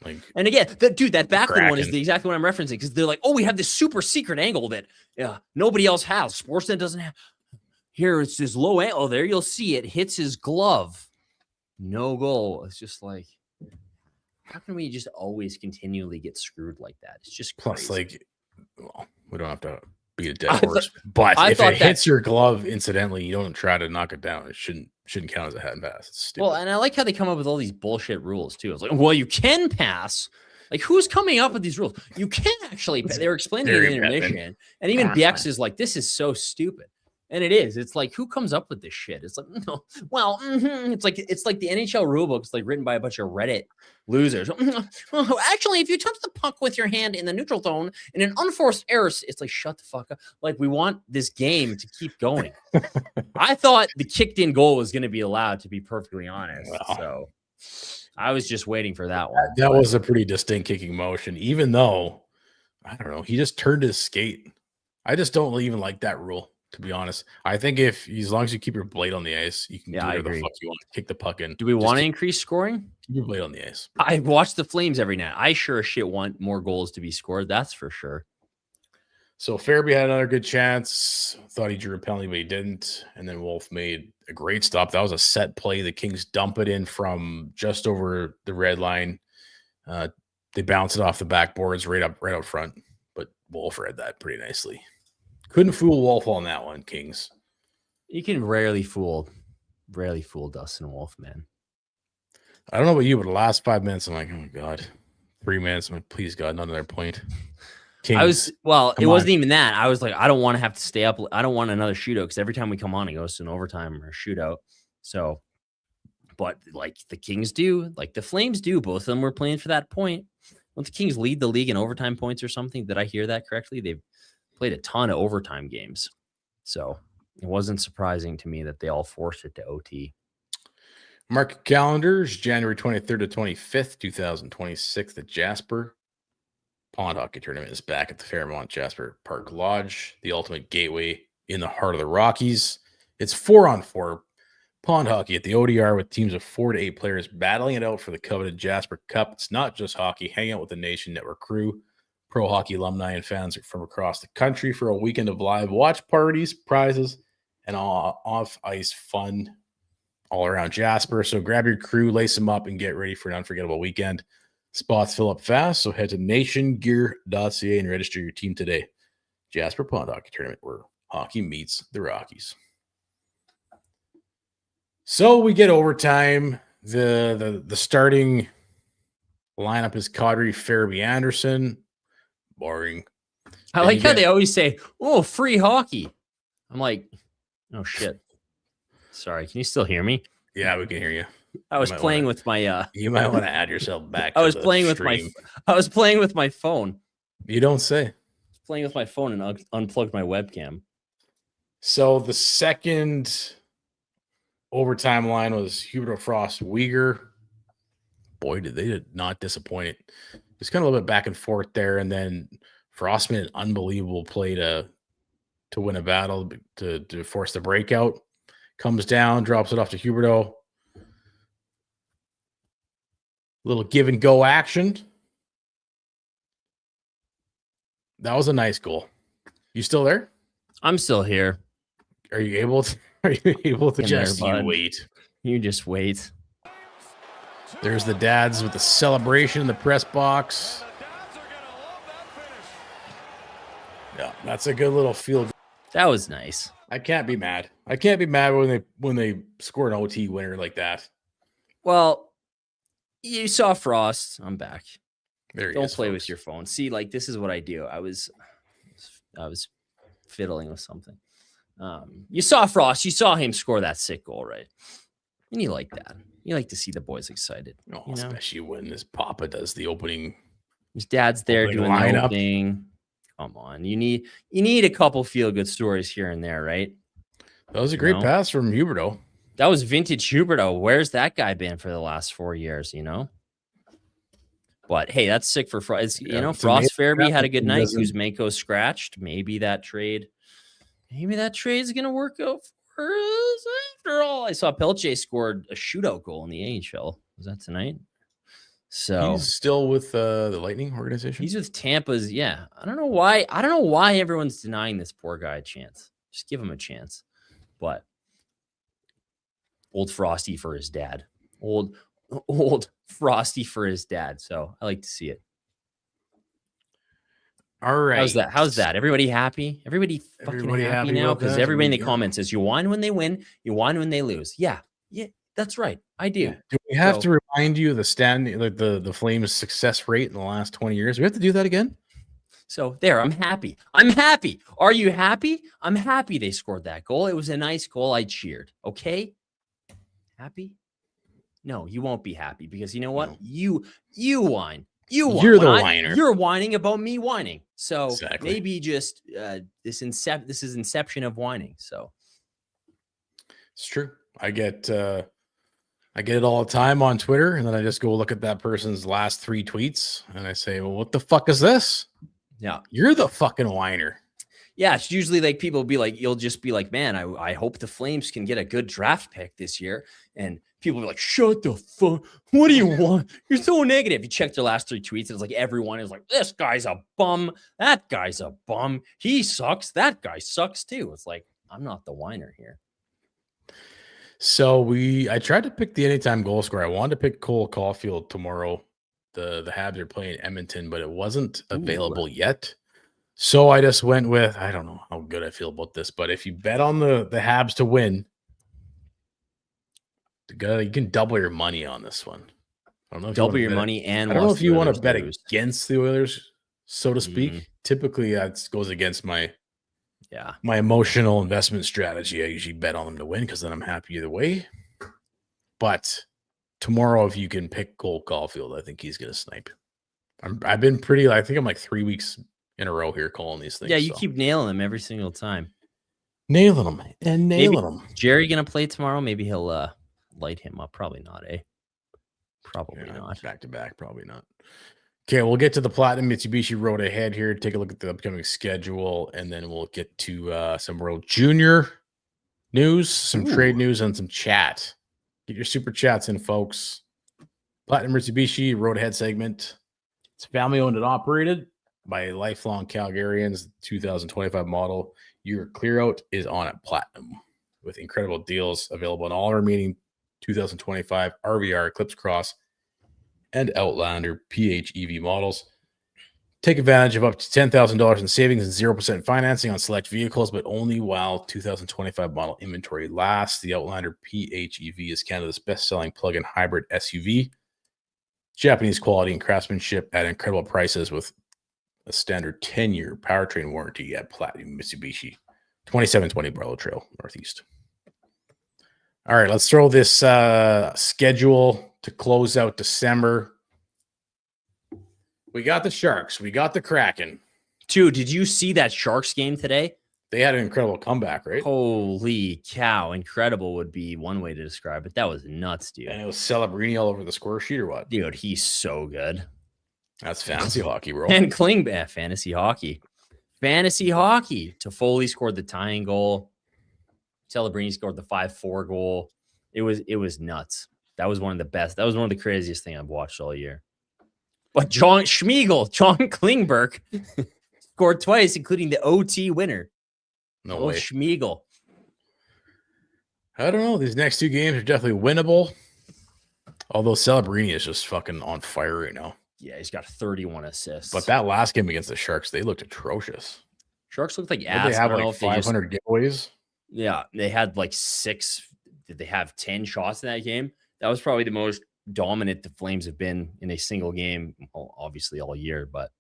Like, and again, that Backlund one is exactly what I'm referencing, because they're like, oh, we have this super secret angle that nobody else has. Sportsnet doesn't have. Here it's this low angle. There you'll see it hits his glove. No goal. It's just like, how can we just always continually get screwed like that? It's just crazy. Plus, like, well, we don't have to beat a dead horse, but if it hits your glove incidentally, you don't try to knock it down. It shouldn't count as a hand pass. It's stupid. Well, and I like how they come up with all these bullshit rules too. It's like, well, you can pass. Like, who's coming up with these rules? You can actually. They were explaining it in intermission, and even Bex is like, "This is so stupid." And it is. It's like, who comes up with this shit? It's like, no. Well, it's like the NHL rulebook. It's like written by a bunch of Reddit losers. Actually, if you touch the puck with your hand in the neutral zone in an unforced error, it's like, shut the fuck up. Like, we want this game to keep going. I thought the kicked in goal was going to be allowed, to be perfectly honest. Wow. So I was just waiting for that one. That was a pretty distinct kicking motion, even though, I don't know, he just turned his skate. I just don't even like that rule. To be honest, I think as long as you keep your blade on the ice, you can do whatever the fuck you want. Kick the puck in. Do we want to increase scoring? Keep your blade on the ice. I watch the Flames every night. I sure as shit want more goals to be scored. That's for sure. So Farabee had another good chance. Thought he drew a penalty, but he didn't. And then Wolf made a great stop. That was a set play. The Kings dump it in from just over the red line. They bounce it off the backboards right out front. But Wolf read that pretty nicely. Couldn't fool Wolf on that one, Kings. You can rarely fool Dustin Wolf, man. I don't know about you, but the last 5 minutes, I'm like, oh my God. 3 minutes, I'm like, please God, not another point. Kings, it wasn't even that. I was like, I don't want to have to stay up. I don't want another shootout, because every time we come on, it goes to an overtime or a shootout. So, but like the Kings do, like the Flames do, both of them were playing for that point. Don't the Kings lead the league in overtime points or something? Did I hear that correctly? They've played a ton of overtime games. So it wasn't surprising to me that they all forced it to OT. Market calendars, January 23rd to 25th, 2026, the Jasper Pond Hockey Tournament is back at the Fairmont Jasper Park Lodge, the ultimate gateway in the heart of the Rockies. It's 4-on-4 pond hockey at the ODR with teams of 4 to 8 players battling it out for the coveted Jasper Cup. It's not just hockey. Hang out with the Nation Network crew, pro hockey alumni, and fans from across the country for a weekend of live watch parties, prizes, and off-ice fun all around Jasper. So grab your crew, lace them up, and get ready for an unforgettable weekend. Spots fill up fast, so head to nationgear.ca and register your team today. Jasper Pond Hockey Tournament, where hockey meets the Rockies. So we get overtime. The starting lineup is Kadri, Farabee, Anderson. Boring. I like how they always say, "Oh, free hockey." I'm like, "Oh shit." Sorry, can you still hear me? Yeah, we can hear you. I was playing with my You might want to add yourself back. I was playing with my phone. You don't say. I was playing with my phone and unplugged my webcam. So the second overtime line was Huberdeau, Frost, Uyghur. Boy, did not disappoint it. It's kind of a little bit back and forth there, and then Frost made an unbelievable play to win a battle, to force the breakout. Comes down, drops it off to Huberdeau. Little give and go action. That was a nice goal. You still there? I'm still here. Are you able to just wait? You just wait. There's the dads with the celebration in the press box. Yeah, that's a good little feel. That was nice. I can't be mad. I can't be mad when they score an OT winner like that. Well, you saw Frost. I'm back. There he Don't is, play folks. with your phone. See, like this is what I do. I was fiddling with something. You saw Frost. You saw him score that sick goal, right? And you like that. You like to see the boys excited. Oh, you know? especially when his papa does the opening. His dad's there Opening doing the lineup. opening. Come on, you need a couple feel good stories here and there, right? That was a great pass from Huberto. That was vintage Huberto. Where's that guy been for the last 4 years? You know. But hey, that's sick for Frost. Yeah, You know, it's Frost amazing Fairby had a that good he night. doesn't- Kuzmenko scratched. Maybe that trade's gonna work out for us after all. I saw Pelche scored a shootout goal in the AHL. Was that tonight? So He's still with the Lightning organization. he's with Tampa's. Yeah, I don't know why everyone's denying this poor guy a chance. Just give him a chance. But old Frosty for his dad. Old Frosty for his dad. So I like to see it. All right. How's that? Everybody happy? Everybody fucking happy now? about Because that? everybody in the Yeah. comments says you whine when they win, you whine when they lose. Yeah, that's right. I do. Yeah. Do we have So- to remind you of the standing, like the Flames' success rate in the last 20 years? We have to do that again? So there, I'm happy. I'm happy. Are you happy? I'm happy they scored that goal. It was a nice goal. I cheered. Okay. Happy? No, you won't be happy because you know what? No. You whine. You whine. You're the When whiner. You're whining about me whining. So Exactly. maybe just this is inception of whining. So It's true. I get it all the time on Twitter, and then I just go look at that person's last 3 tweets, and I say, "Well, what the fuck is this? yeah. You're the fucking whiner." Yeah, it's usually like people will be like, you'll just be like, man, I hope the Flames can get a good draft pick this year. And people will be like, shut the fuck. What do you want? You're so negative. You check their last 3 tweets, and it's like everyone is like, this guy's a bum. That guy's a bum. He sucks. That guy sucks too. It's like, I'm not the whiner here. So I tried to pick the anytime goal scorer. I wanted to pick Cole Caulfield tomorrow. The Habs are playing Edmonton, but it wasn't available yet. So I just went with, I don't know how good I feel about this, but if you bet on the Habs to win, you can double your money on this one. I don't know if Double you your wanna bet money and I don't know watch if the you want Oilers to bet lose. against the Oilers, so to speak. Mhm. Typically, that goes against my Yeah. emotional investment strategy. I usually bet on them to win because then I'm happy either way. But tomorrow, if you can pick Cole Caulfield, I think he's going to snipe. I've been I think I'm like 3 weeks in a row here calling these things. Yeah, you so. keep nailing them every single time. nailing them and nailing them. Jerry gonna play tomorrow? Maybe he'll light him up. Probably not, eh? Probably not. Back to back, probably not. Okay, we'll get to the Platinum Mitsubishi Road ahead here. Take a look at the upcoming schedule, and then we'll get to some World Junior news, some trade news, and some chat. Get your super chats in, folks. Platinum Mitsubishi Road ahead segment. It's family owned and operated by lifelong Calgarians. 2025 model. Your clear out is on at Platinum with incredible deals available on all remaining 2025 RVR, Eclipse Cross, and Outlander PHEV models. Take advantage of up to $10,000 in savings and 0% financing on select vehicles, but only while 2025 model inventory lasts. The Outlander PHEV is Canada's best-selling plug-in hybrid SUV. Japanese quality and craftsmanship at incredible prices with a standard 10-year powertrain warranty at Platinum Mitsubishi, 2720 Barlow Trail, Northeast. All right, let's throw this schedule to close out December. We got the Sharks. We got the Kraken. Dude, did you see that Sharks game today? They had an incredible comeback, right? Holy cow. Incredible would be one way to describe it. That was nuts, dude. And it was Celebrini all over the score sheet or what? Dude, he's so good. That's fantasy hockey, bro. And Klingbeck, fantasy hockey. Fantasy hockey. Toffoli scored the tying goal. Celebrini scored the 5-4 goal. It was nuts. That was one of the best. That was one of the craziest things I've watched all year. But John Klingberg scored twice, including the OT winner. No Oh, way. Schmiegel. I don't know. These next 2 games are definitely winnable. Although Celebrini is just fucking on fire right now. Yeah, he's got 31 assists. But that last game against the Sharks, they looked atrocious. Sharks looked like Did ass. they I have don't know like if they just 500 giveaways? Yeah, they had like 6. Did they have 10 shots in that game? That was probably the most dominant the Flames have been in a single game, well, obviously all year, but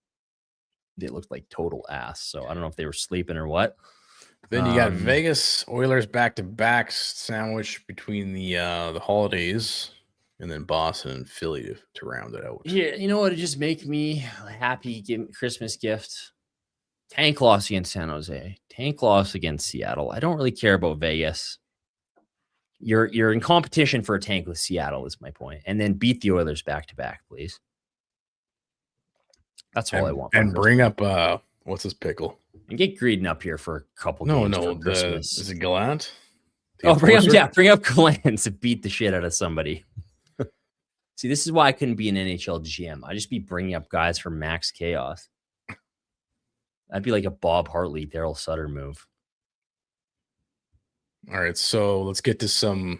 they looked like total ass. So I don't know if they were sleeping or what. Then you got Vegas Oilers back-to-back sandwich between the holidays, and then Boston and Philly to round it out. Yeah, you know what? It just make me a happy Christmas gift. Tank loss against San Jose. Tank loss against Seattle. I don't really care about Vegas. You're in competition for a tank with Seattle is my point. And then beat the Oilers back-to-back, please. That's all I want. And bring up what's his pickle? And get Greedon up here for a couple games for Christmas. Is it Gallant? Bring up Gallant to beat the shit out of somebody. See, this is why I couldn't be an NHL GM. I'd just be bringing up guys for max chaos. That'd be like a Bob Hartley, Daryl Sutter move. All right, so let's get to some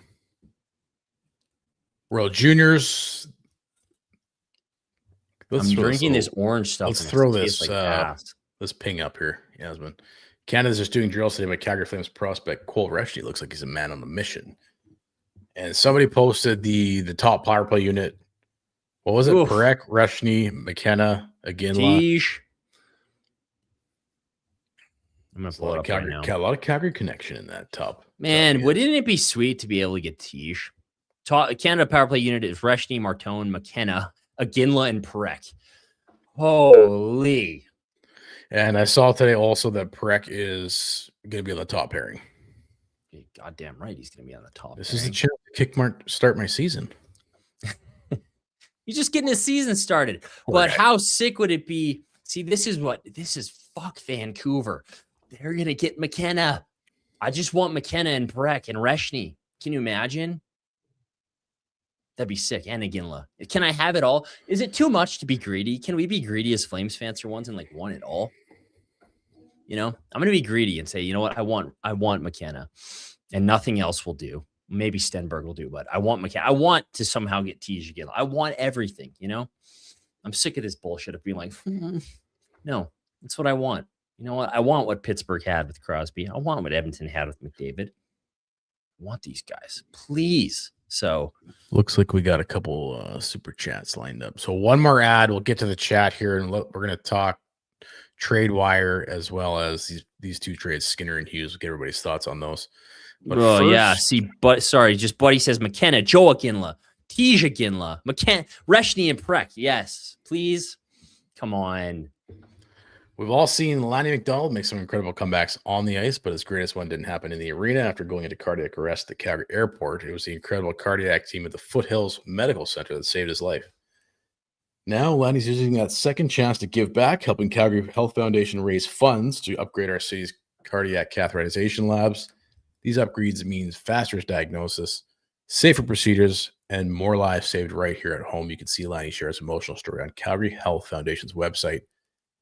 World Juniors. I'm drinking this orange stuff. Let's throw this this ping up here, Yasmin. Canada's just doing drills today by Calgary Flames prospect Cole Reshney. Looks like he's a man on a mission. And somebody posted the top power play unit. What was it? Perek, Reshney, McKenna, Iginla. I'm gonna pull it up right now. A lot of Calgary connection in that top. Man, wouldn't it be sweet to be able to get Tej? Canada power play unit is Reshney, Martone, McKenna, Iginla, and Perek. Holy. And I saw today also that Perek is going to be on the top pairing. Goddamn right, he's going to be on the top. This is the chance to start my season. He's just getting his season started. But how sick would it be? See, this is fuck Vancouver. They're going to get McKenna. I just want McKenna and Perek and Reshney. Can you imagine? That'd be sick. And Iginla. Can I have it all? Is it too much to be greedy? Can we be greedy as Flames fans for once and like want it all? You know, I'm going to be greedy and say, you know what? I want McKenna and nothing else will do. Maybe Stenberg will do, but I want McKenna. I want to somehow get Tej again. I want everything, you know? I'm sick of this bullshit of being like, no, that's what I want. You know what? I want what Pittsburgh had with Crosby. I want what Edmonton had with McDavid. I want these guys, please. So looks like we got a couple super chats lined up. So one more ad. We'll get to the chat here, and we're going to talk trade wire as well as these two trades, Skinner and Hughes. We'll get everybody's thoughts on those. But Buddy says McKenna, Joe Iginla, Tej Iginla, McKenna, Reshney, and Perek. Yes, please. Come on. We've all seen Lanny McDonald make some incredible comebacks on the ice, but his greatest one didn't happen in the arena after going into cardiac arrest at the Calgary airport. It was the incredible cardiac team at the Foothills Medical Center that saved his life. Now, Lanny's using that second chance to give back, helping Calgary Health Foundation raise funds to upgrade our city's cardiac catheterization labs. These upgrades means faster diagnosis, safer procedures, and more lives saved right here at home. You can see Lanny share his emotional story on Calgary Health Foundation's website.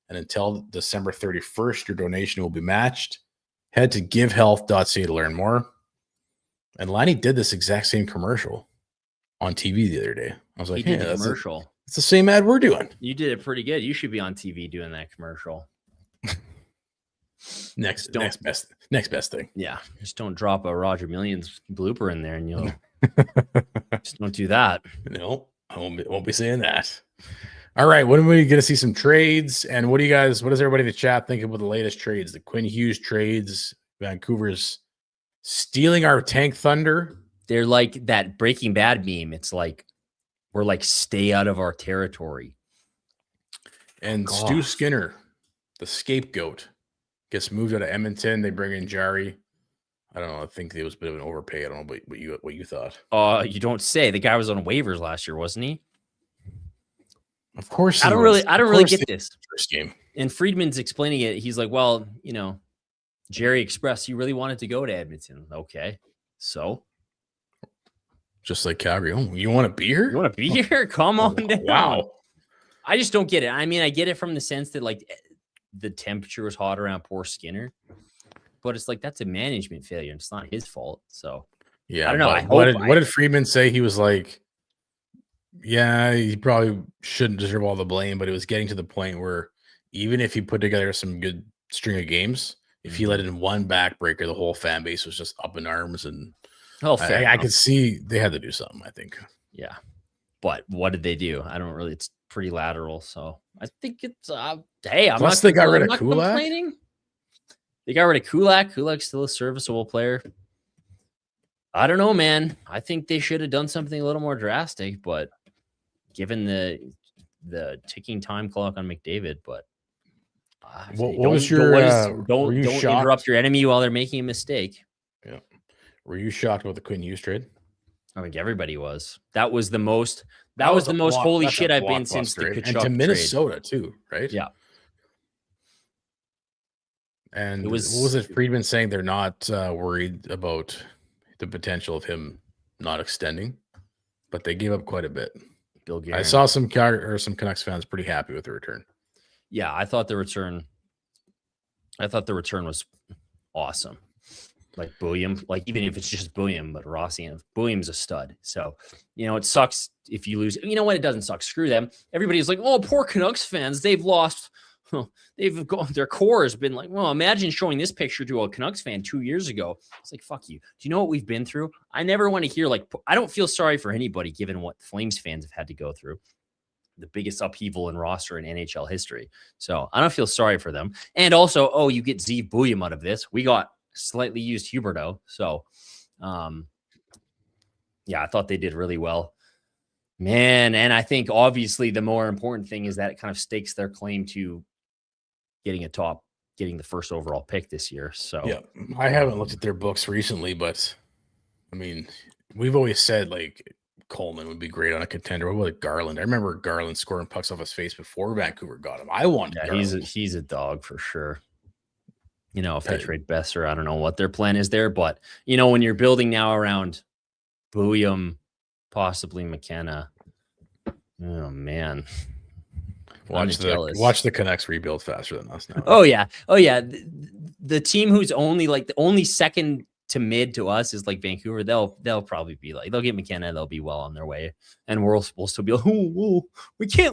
And until December 31st, your donation will be matched. Head to givehealth.ca to learn more. And Lanny did this exact same commercial on TV the other day. I was like, hey, that's commercial. It's the same ad we're doing. You did it pretty good. You should be on TV doing that commercial. Next best thing. Yeah. Just don't drop a Roger Millions blooper in there and you'll just don't do that. No, I won't be saying that. All right, when are we going to see some trades? And what does everybody in the chat think about the latest trades? The Quinn Hughes trades, Vancouver's stealing our tank thunder. They're like that Breaking Bad meme. It's like, we're like, stay out of our territory. And Stu Skinner, the scapegoat, gets moved out of Edmonton. They bring in Jari. I don't know. I think it was a bit of an overpay. I don't know what you thought. You don't say. The guy was on waivers last year, wasn't he? Of course. I don't really get this first game. And Friedman's explaining it. He's like, well, you know, Jerry expressed he really wanted to go to Edmonton. Okay. So just like Calgary. Oh, you want to be here? You want to be here? Come on down. Wow. I just don't get it. I mean, I get it from the sense that like the temperature was hot around poor Skinner, but it's like, that's a management failure. It's not his fault. So yeah, I don't know. What did Friedman say? He was like, yeah, he probably shouldn't deserve all the blame, but it was getting to the point where even if he put together some good string of games, if he let in one backbreaker, the whole fan base was just up in arms. And Oh, fair I enough. could see they had to do something, I think. Yeah. But what did they do? I don't really, it's pretty lateral. So I think it's, hey, I'm Plus, not, they got rid I'm of not Kulak. complaining. They got rid of Kulak. Kulak's still a serviceable player. I don't know, man. I think they should have done something a little more drastic, but given the ticking time clock on McDavid, but What was your? don't interrupt your enemy while they're making a mistake. Yeah. Were you shocked about the Quinn Hughes trade? I think everybody was. That was the most. That was the most holy shit I've been since the Kachuk and to Minnesota too, right? Yeah. And what was it? Friedman saying they're not worried about the potential of him not extending, but they gave up quite a bit. Bill Guerin. I saw some Canucks fans pretty happy with the return. Yeah, I thought the return was awesome. Like William, like even if it's just William, but Rossi and William's a stud. So, it sucks if you lose. You know what? It doesn't suck. Screw them. Everybody's like, oh, poor Canucks fans. They've lost. They've gone, their core has been like, well, imagine showing this picture to a Canucks fan 2 years ago. It's like, fuck you. Do you know what we've been through? I never want to hear, I don't feel sorry for anybody given what Flames fans have had to go through. The biggest upheaval in roster in NHL history. So I don't feel sorry for them. And also, you get Zeev Buium out of this. We got slightly used Huberdeau. So, yeah, I thought they did really well. Man, and I think obviously the more important thing is that it kind of stakes their claim to getting the first overall pick this year. So yeah, I haven't looked at their books recently, but I mean, we've always said like Coleman would be great on a contender. What about Garland? I remember Garland scoring pucks off his face before Vancouver got him. I want Garland. He's a dog for sure. If they trade Besser, I don't know what their plan is there, but when you're building now around Buium, possibly McKenna, oh man. Watch the Canucks rebuild faster than us now. Oh yeah. The team who's only the only second to mid to us is like Vancouver. They'll probably be like, they'll get McKenna. They'll be well on their way, and we'll still be like,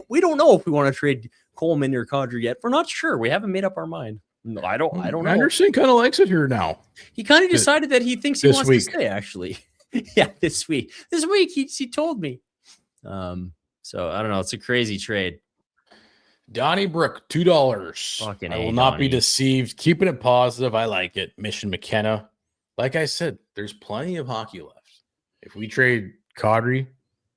we don't know if we want to trade Coleman or Kadri yet. We're not sure. We haven't made up our mind. No, I don't know. Anderson kind of likes it here now. He kind of decided that he thinks he wants to stay. Actually, yeah, this week he told me. So I don't know. It's a crazy trade. Donnybrook, $2. I will not be deceived. Keeping it positive. I like it. Mission McKenna. Like I said, there's plenty of hockey left. If we trade Kadri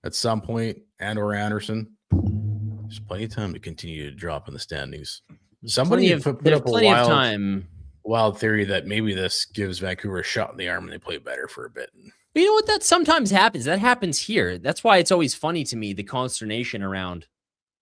at some point or Anderson, there's plenty of time to continue to drop in the standings. Somebody put up a wild theory that maybe this gives Vancouver a shot in the arm and they play better for a bit. You know what? That sometimes happens. That happens here. That's why it's always funny to me, the consternation around,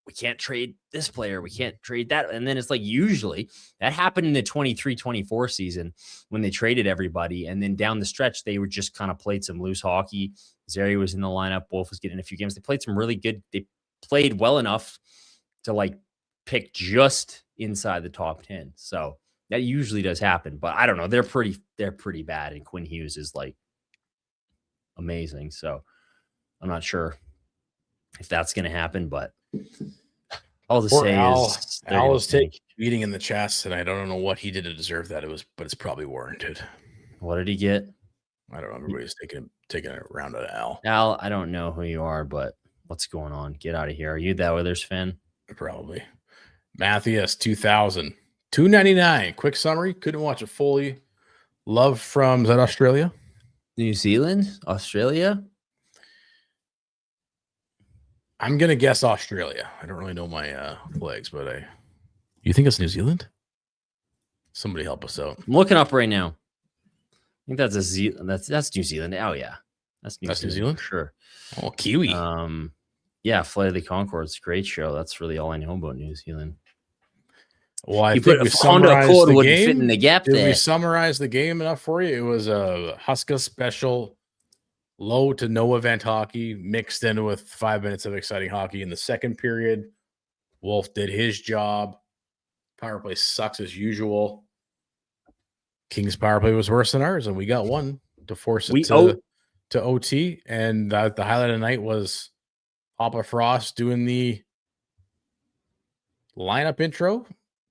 we can't trade this player. We can't trade that. And then it's like, usually that happened in the 23-24 season when they traded everybody. And then down the stretch, they were just kind of played some loose hockey. Zeri was in the lineup. Wolf was getting a few games. They played some really good. They played well enough to pick just inside the top 10. So that usually does happen, but I don't know. They're pretty bad. And Quinn Hughes is amazing. So I'm not sure if that's going to happen, but all to say is Al is beating in the chest, and I don't know what he did to deserve that. But it's probably warranted. What did he get? I don't know. Everybody's taking a round at Al. Al, I don't know who you are, but what's going on? Get out of here. Are you that Oilers fan? Probably. Matthias, 2000, $2.99. Quick summary. Couldn't watch it fully. Love from, is that Australia? New Zealand? Australia? I'm going to guess Australia. I don't really know my flags, but you think it's New Zealand? Somebody help us out. I'm looking up right now. I think that's that's New Zealand. Oh yeah. That's New Zealand? Sure. Oh, Kiwi. Yeah, Flight of the Conchords, great show. That's really all I know about New Zealand. Well, I think we summarized the game. Fit in the gap Did there. we summarize the game enough for you? It was a Huska special, low to no event hockey mixed in with 5 minutes of exciting hockey in the second period. Wolf did his job. Power play sucks as usual. Kings power play was worse than ours, and we got one to force it to OT. And the highlight of the night was Papa Frost doing the lineup intro,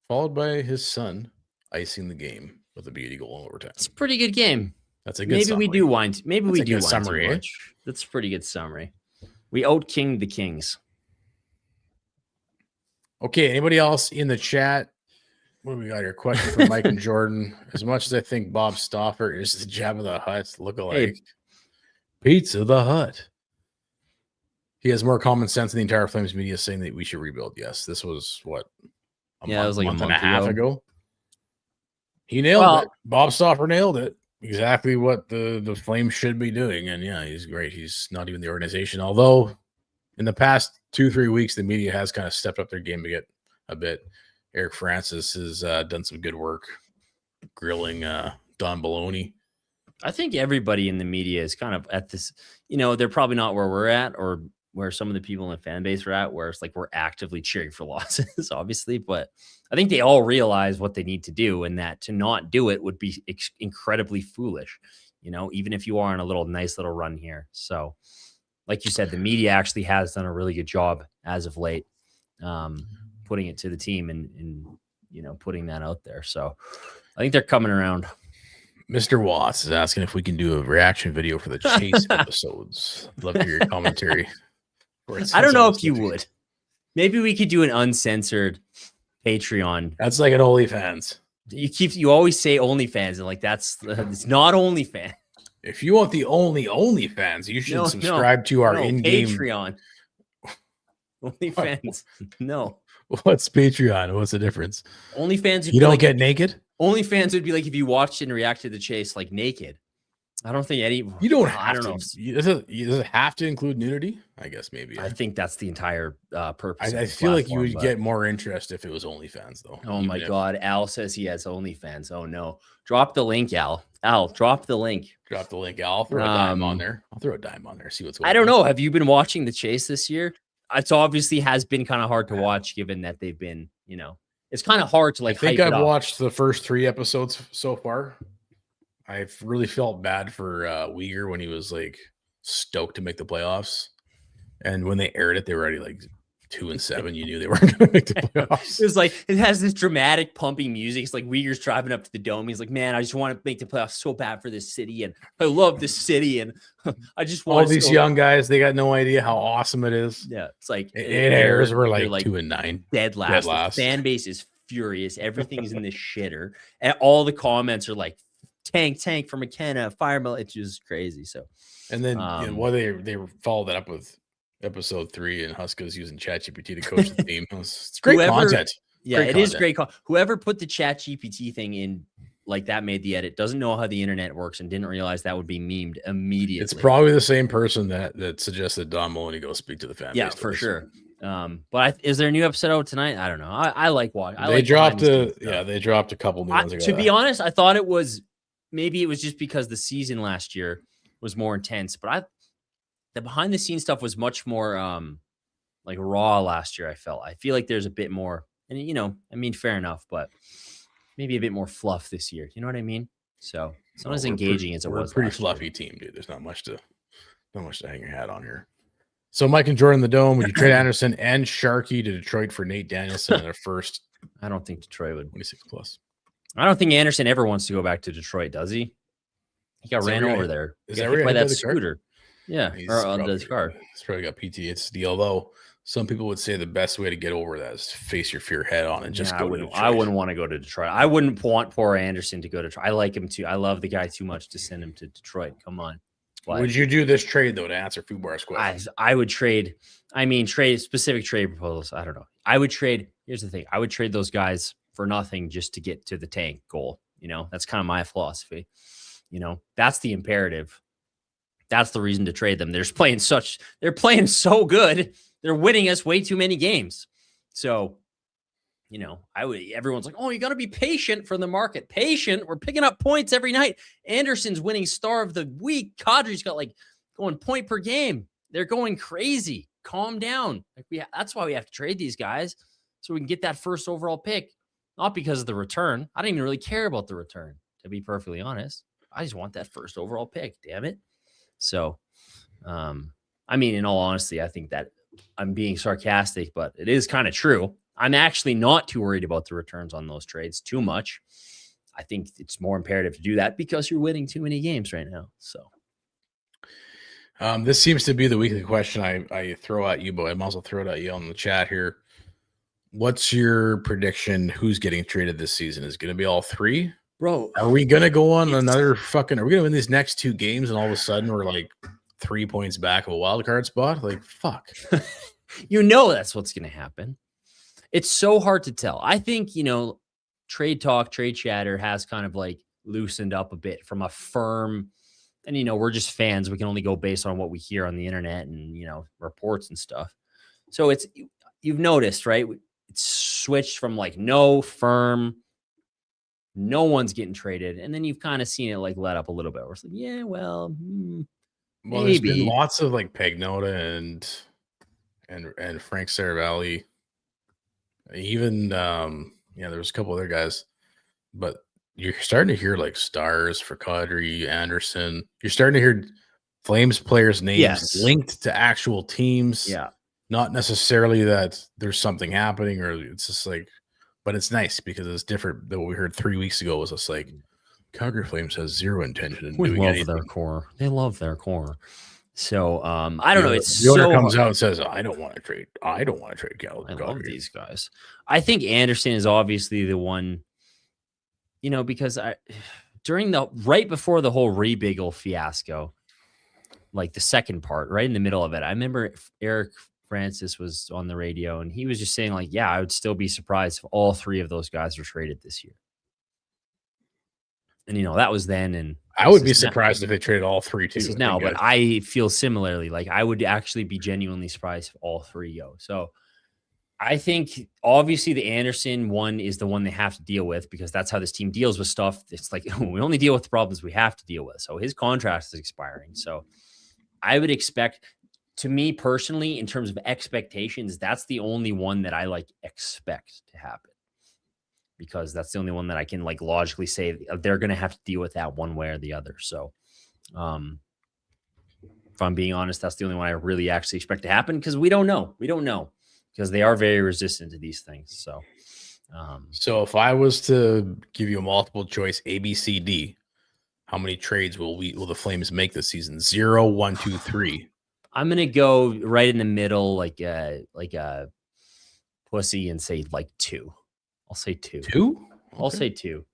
followed by his son icing the game with a beauty goal in overtime. It's a pretty good game. That's a good Maybe summary. we do whine. Maybe That's we a do good whine summary, too eh? much. That's a pretty good summary. We out-kinged the Kings. Okay, anybody else in the chat? What do we got here? Question for Mike and Jordan. As much as I think Bob Stauffer is the Jabba the Hutt look-alike, Pizza the Hut. He has more common sense than the entire Flames media saying that we should rebuild. Yes, this was what? It was like month a and a month half ago. He nailed it. Bob Stauffer nailed it. Exactly what the Flames should be doing. And yeah, he's great. He's not even the organization. Although in the past 2-3 weeks, the media has kind of stepped up their game to get a bit. Eric Francis has done some good work grilling Don Baloney. I think everybody in the media is kind of at this, they're probably not where we're at or where some of the people in the fan base are at, where it's like we're actively cheering for losses, obviously. But I think they all realize what they need to do, and that to not do it would be incredibly foolish, even if you are on a nice little run here. So like you said, the media actually has done a really good job as of late, putting it to the team and putting that out there. So I think they're coming around. Mr. Watts is asking if we can do a reaction video for the Chase episodes. Love to hear your commentary. I don't know if you would. Maybe we could do an uncensored Patreon. That's like an OnlyFans. You always say OnlyFans, and it's not OnlyFans. If you want the OnlyFans, you should subscribe to our in-game Patreon. OnlyFans. No. What's Patreon? What's the difference? OnlyFans. You don't get naked? OnlyFans would be like if you watched and reacted to the Chase naked. I don't think any. You don't have I don't to. know. Does it have to include nudity? I guess maybe. I think that's the entire purpose. I feel like you would get more interest if it was OnlyFans, though. Oh my God. Al says he has OnlyFans. Oh no. Drop the link, Al. Al, drop the link. Drop the link, Al. I'll throw a dime on there. See what's going on. I don't know. Have you been watching the Chase this year? It's obviously has been kind of hard to watch, given that they've been, it's kind of hard to I think I've watched the first 3 episodes so far. I've really felt bad for Uyghur when he was stoked to make the playoffs, and when they aired it, they were already 2-7. You knew they weren't going to make the playoffs. It was it has this dramatic pumping music. It's like Uyghur's driving up to the dome. He's like, man, I just want to make the playoffs so bad for this city, and I love this city, and I just want all these young guys. They got no idea how awesome it is. Yeah, it's like it airs. We're 2-9, dead last. The fan base is furious. Everything is in the shitter, and all the comments are like, tank for McKenna, fireman. It's just crazy. So, and then they followed that up with episode 3, and Huska's using ChatGPT to coach the team. It's great content. Yeah, it is great. Whoever put the ChatGPT thing in, that made the edit, doesn't know how the internet works and didn't realize that would be memed immediately. It's probably the same person that suggested Don Maloney go speak to the fan base. Yeah, for sure. But is there a new episode out tonight? I don't know. I like watching. They dropped a couple new ones ago. To be honest, I thought maybe it was just because the season last year was more intense, but the behind the scenes stuff was much more raw last year. I feel like there's a bit more, and fair enough, but maybe a bit more fluff this year. You know what I mean? So it's not as engaging as it was. We're a pretty fluffy team, dude. There's not much to hang your hat on here. So Mike and Jordan in the Dome, would you trade Anderson and Sharkey to Detroit for Nate Danielson in their first? I don't think Detroit would. 26+. I don't think Anderson ever wants to go back to Detroit, does he? He got ran over there. Is that right? By that scooter. Yeah, or on the car. He's probably got PTSD. Although some people would say the best way to get over that is to face your fear head on and just go to Detroit. I wouldn't want to go to Detroit. I wouldn't want poor Anderson to go to Detroit. I like him too. I love the guy too much to send him to Detroit. Come on. But would you do this trade though to answer Fubar's question? I would trade. Trade specific trade proposals. I don't know. I would trade. Here's the thing. I would trade those guys for nothing just to get to the tank goal. That's kind of my philosophy. That's the imperative. That's the reason to trade them. They're playing so good. They're winning us way too many games. So, everyone's like, oh, you got to be patient for the market. Patient. We're picking up points every night. Anderson's winning star of the week. Kadri's got going point per game. They're going crazy. Calm down. That's why we have to trade these guys so we can get that first overall pick. Not because of the return. I don't even really care about the return, to be perfectly honest. I just want that first overall pick, damn it. So, in all honesty, I think that I'm being sarcastic, but it is kind of true. I'm actually not too worried about the returns on those trades too much. I think it's more imperative to do that because you're winning too many games right now. So this seems to be the weekly question I throw at you, but I'm also throw it at you on the chat here. What's your prediction? Who's getting traded this season? Is it going to be all three? Bro, are we going to go on another fucking, are we going to win these next 2 games and all of a sudden we're like 3 points back of a wild card spot? Like, fuck. That's what's going to happen. It's so hard to tell. I think, trade talk, trade chatter has kind of like loosened up a bit from a firm, and, we're just fans. We can only go based on what we hear on the internet and, reports and stuff. So you've noticed, right? It's switched from like no firm, no one's getting traded. And then you've kind of seen it like let up a little bit. We're like, yeah, well, There's been lots of like Pagnota and Frank Saravalli. Even there was a couple other guys, but you're starting to hear like stars for Kadri, Anderson. You're starting to hear Flames players' names linked to actual teams. Yeah. Not necessarily that there's something happening, or it's just like, but it's nice because it's different than what we heard 3 weeks ago. Was just like Calgary Flames has zero intention in doing anything. Their core. They love their core. So I don't know. It's the owner comes out and says, "I don't want to trade. I don't want to trade Calgary." I love these guys. I think Anderson is obviously the one. Because right before the whole Rebiggle fiasco, like the second part, right in the middle of it, I remember Eric Francis was on the radio and he was just saying like, yeah, I would still be surprised if all 3 of those guys were traded this year. And, that was then. And I would be surprised if they traded all 3 too. This is now, but I feel similarly. Like I would actually be genuinely surprised if all 3 go. So I think obviously the Anderson one is the one they have to deal with because that's how this team deals with stuff. It's like we only deal with the problems we have to deal with. So his contract is expiring. So I would expect, to me personally, in terms of expectations, that's the only one that I like expect to happen because that's the only one that I can like logically say they're going to have to deal with that one way or the other. So if I'm being honest, that's the only one I really actually expect to happen because we don't know. We don't know. Because they are very resistant to these things. So, so if I was to give you a multiple choice A, B, C, D, how many trades will the Flames make this season? 0, 1, 2, 3. I'm gonna go right in the middle, like a pussy, and say like 2. I'll say 2. 2? Okay. I'll say 2.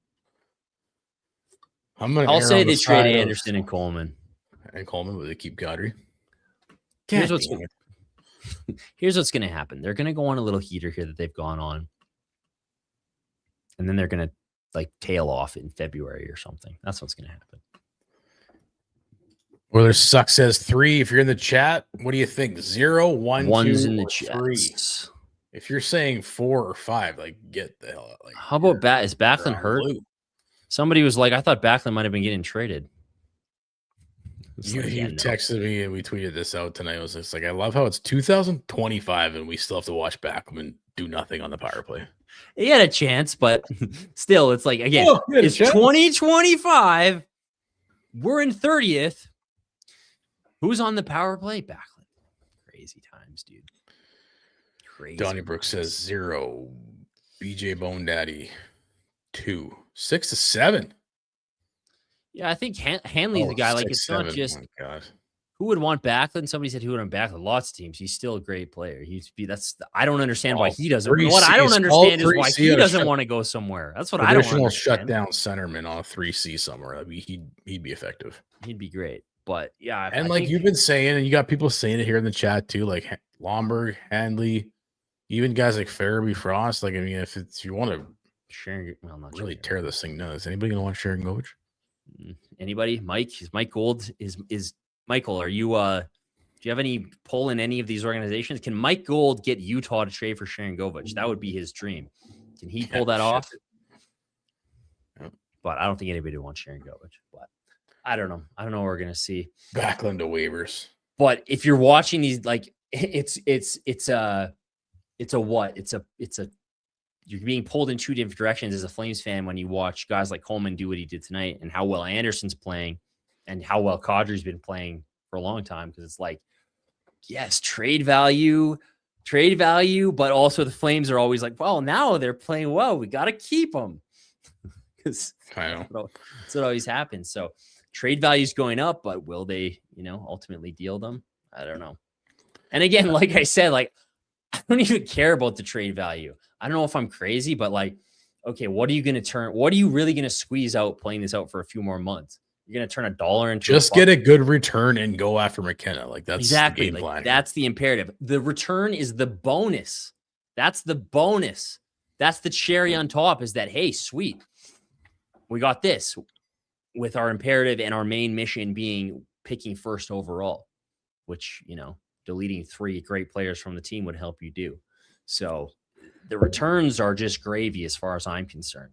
I'll say they trade Anderson and Coleman. And Coleman, will they keep Kadri? Here's what's going to happen. They're going to go on a little heater here that they've gone on. And then they're going to like tail off in February or something. That's what's going to happen. Well, Suck says 3. If you're in the chat, what do you think? 0, 1, 1's 2, in the or chat. 3? If you're saying 4 or 5, like get the hell out. Like, how about is Backlund hurt? Somebody was like, I thought Backlund might have been getting traded. You texted me and we tweeted this out tonight. I was just like, I love how it's 2025 and we still have to watch Backman do nothing on the power play. He had a chance, but still, it's like, again, it's 2025. We're in 30th. Who's on the power play? Backlund. Crazy times, dude. Crazy. Donnie Brooks says 0. BJ Bone Daddy 2. 6 to 7. Yeah, I think Hanley's the guy. Like, it's 7. not just God. Who would want Backlund. Somebody said who would want Backlund. Lots of teams. He's still a great player. I don't understand why he doesn't. What I don't understand is why he doesn't want to go somewhere. That's what I don't understand. Shutdown centerman on a 3C somewhere. He'd be effective. He'd be great. But yeah, and like you've been saying, and you got people saying it here in the chat too, like Lomberg, Handley, even guys like Farabee, Frost. Like, I mean, if you want to really tear this thing down, is anybody going to want Sharon Govich? Anybody? Mike? Is Mike Gold? Is Michael? Are you? Do you have any pull in any of these organizations? Can Mike Gold get Utah to trade for Sharon Govich? That would be his dream. Can he pull that off? But I don't think anybody wants Sharon Govich. But I don't know. I don't know what we're gonna see. Backlund to waivers. But if you're watching these, like it's a you're being pulled in 2 different directions as a Flames fan when you watch guys like Coleman do what he did tonight and how well Anderson's playing and how well Kadri's been playing for a long time. Because it's like, yes, trade value, but also the Flames are always like, well, now they're playing well. We got to keep them. Because I know. that's what always happens. So trade value is going up, but will they, ultimately deal them? I don't know. And again, like I said, like I don't even care about the trade value. I don't know if I'm crazy, but like, okay, what are you really going to squeeze out playing this out for a few more months? You're going to turn $1 into just get a good return and go after McKenna. Like that's exactly the game plan. That's the imperative. The return is the bonus. That's the bonus. That's the cherry on top is that, hey, sweet. We got this with our imperative and our main mission being picking first overall, which, deleting 3 great players from the team would help you do. So the returns are just gravy as far as I'm concerned.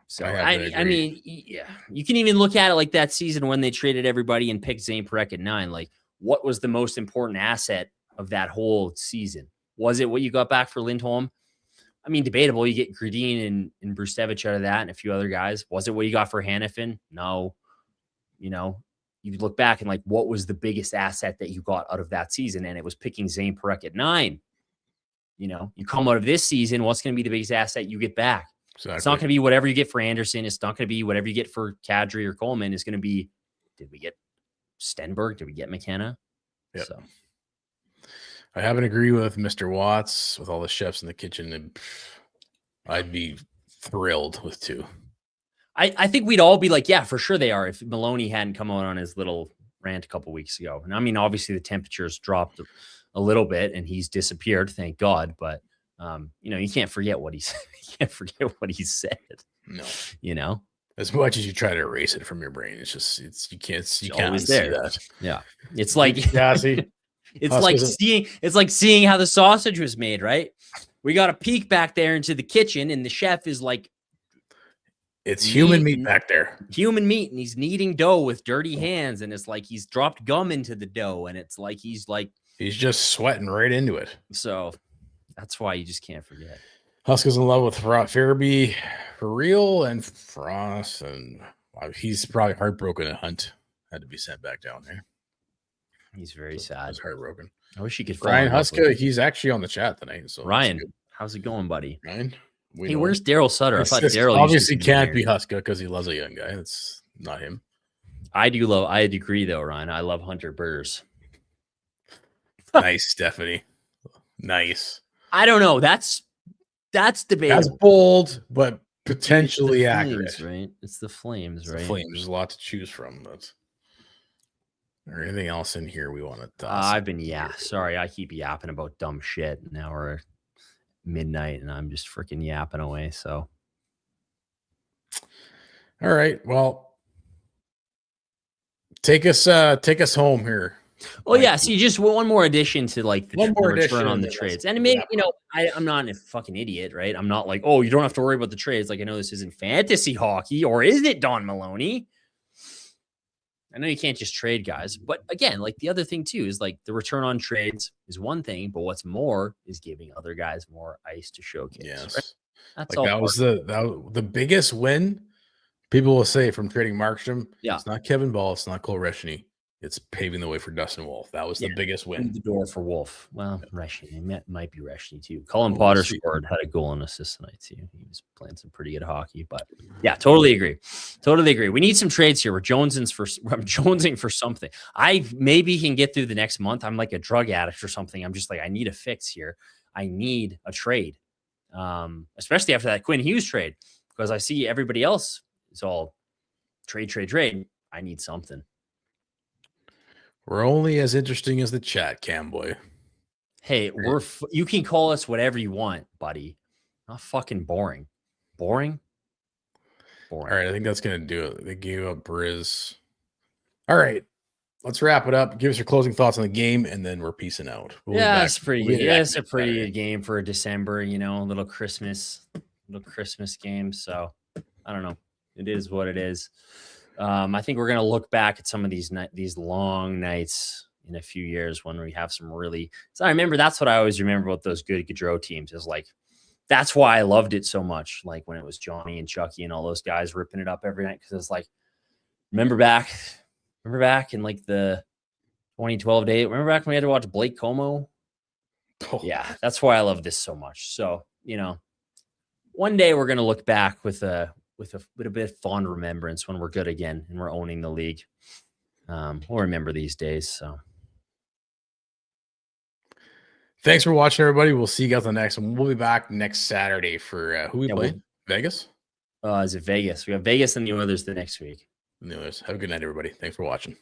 So, I mean, yeah, you can even look at it like that season when they traded everybody and picked Zane Parekh at 9. Like, what was the most important asset of that whole season? Was it what you got back for Lindholm? I mean, debatable. You get Gradin and Brustevich out of that and a few other guys. Was it what you got for Hanifin? No. You look back and like, what was the biggest asset that you got out of that season? And it was picking Zane Parekh at 9. You come out of this season, what's going to be the biggest asset you get back? Exactly. It's not going to be whatever you get for Anderson. It's not going to be whatever you get for Kadri or Coleman. It's going to be, did we get Stenberg? Did we get McKenna? Yep. So I happen to agree with Mr. Watts with all the chefs in the kitchen. And I'd be thrilled with 2. I think we'd all be like, yeah, for sure they are. If Maloney hadn't come out on his little rant a couple weeks ago. And I mean, obviously the temperatures dropped a little bit and he's disappeared. Thank God. But you can't forget what he said. You can't forget what he said. No. As much as you try to erase it from your brain, you can't always see that. Yeah. It's like Cassie. It's like seeing how the sausage was made, right? We got a peek back there into the kitchen and the chef is like, it's human meat back there. Human meat. And he's kneading dough with dirty hands. And it's like he's dropped gum into the dough. And it's like he's just sweating right into it. So that's why you just can't forget. Huskers in love with Farabee for real and Frost. And he's probably heartbroken at Hunt. Had to be sent back down there. He's very sad. He's heartbroken. I wish he could. Ryan Huska, he's actually on the chat tonight. So Ryan, how's it going, buddy? Ryan? Hey, where's Daryl Sutter? I thought Daryl obviously can't be Huska because he loves a young guy. That's not him. I agree though, Ryan. I love Hunter Burrs. Nice, Stephanie. Nice. I don't know. That's debatable. That's bold, but potentially accurate. Right? It's the Flames, right? The Flames. There's a lot to choose from. Or anything else in here we want to talk? I've been sorry, I keep yapping about dumb shit. Now we're midnight and I'm just freaking yapping away. So all right. Well, take us home here. Well, yeah. So just one more addition to like the return on the trades. And maybe, I'm not a fucking idiot, right? I'm not like, oh, you don't have to worry about the trades. Like, I know this isn't fantasy hockey, or is it, Don Maloney? I know you can't just trade guys, but again, like the other thing too is like the return on trades is one thing, but what's more is giving other guys more ice to showcase. Yes. Right? That's like all that was the biggest win. People will say from trading Markstrom. Yeah. It's not Kevin Ball. It's not Cole Reshny. It's paving the way for Dustin Wolf. That was the biggest win. The door for Wolf. Well, Reshny. It might be Reshny too. Colin Potter had a goal and assist tonight too. He was playing some pretty good hockey. But yeah, totally agree. Totally agree. We need some trades here. I'm jonesing for something. I maybe can get through the next month. I'm like a drug addict or something. I'm just like, I need a fix here. I need a trade. Especially after that Quinn Hughes trade. Because I see everybody else is all trade. I need something. We're only as interesting as the chat, Camboy. Hey, you can call us whatever you want, buddy. Not fucking boring. Boring? All right, I think that's going to do it. They gave up Briz. All right, let's wrap it up. Give us your closing thoughts on the game, and then we're peacing out. It's pretty good. Yeah, it's a pretty good game for December, a little Christmas game. So, I don't know. It is what it is. I think we're going to look back at some of these long nights in a few years when we have some really. So I remember that's what I always remember about those good Gaudreau teams is like that's why I loved it so much. Like when it was Johnny and Chucky and all those guys ripping it up every night because it's like remember back in like the 2012 day. Remember back when we had to watch Blake Como? Oh. Yeah, that's why I love this so much. So one day we're going to look back with a with a bit of fond remembrance when we're good again and we're owning the league. We'll remember these days. So thanks for watching, everybody. We'll see you guys on the next one. We'll be back next Saturday for who we play? Vegas? Is it Vegas? We have Vegas and the Oilers the next week. The Oilers. Have a good night, everybody. Thanks for watching.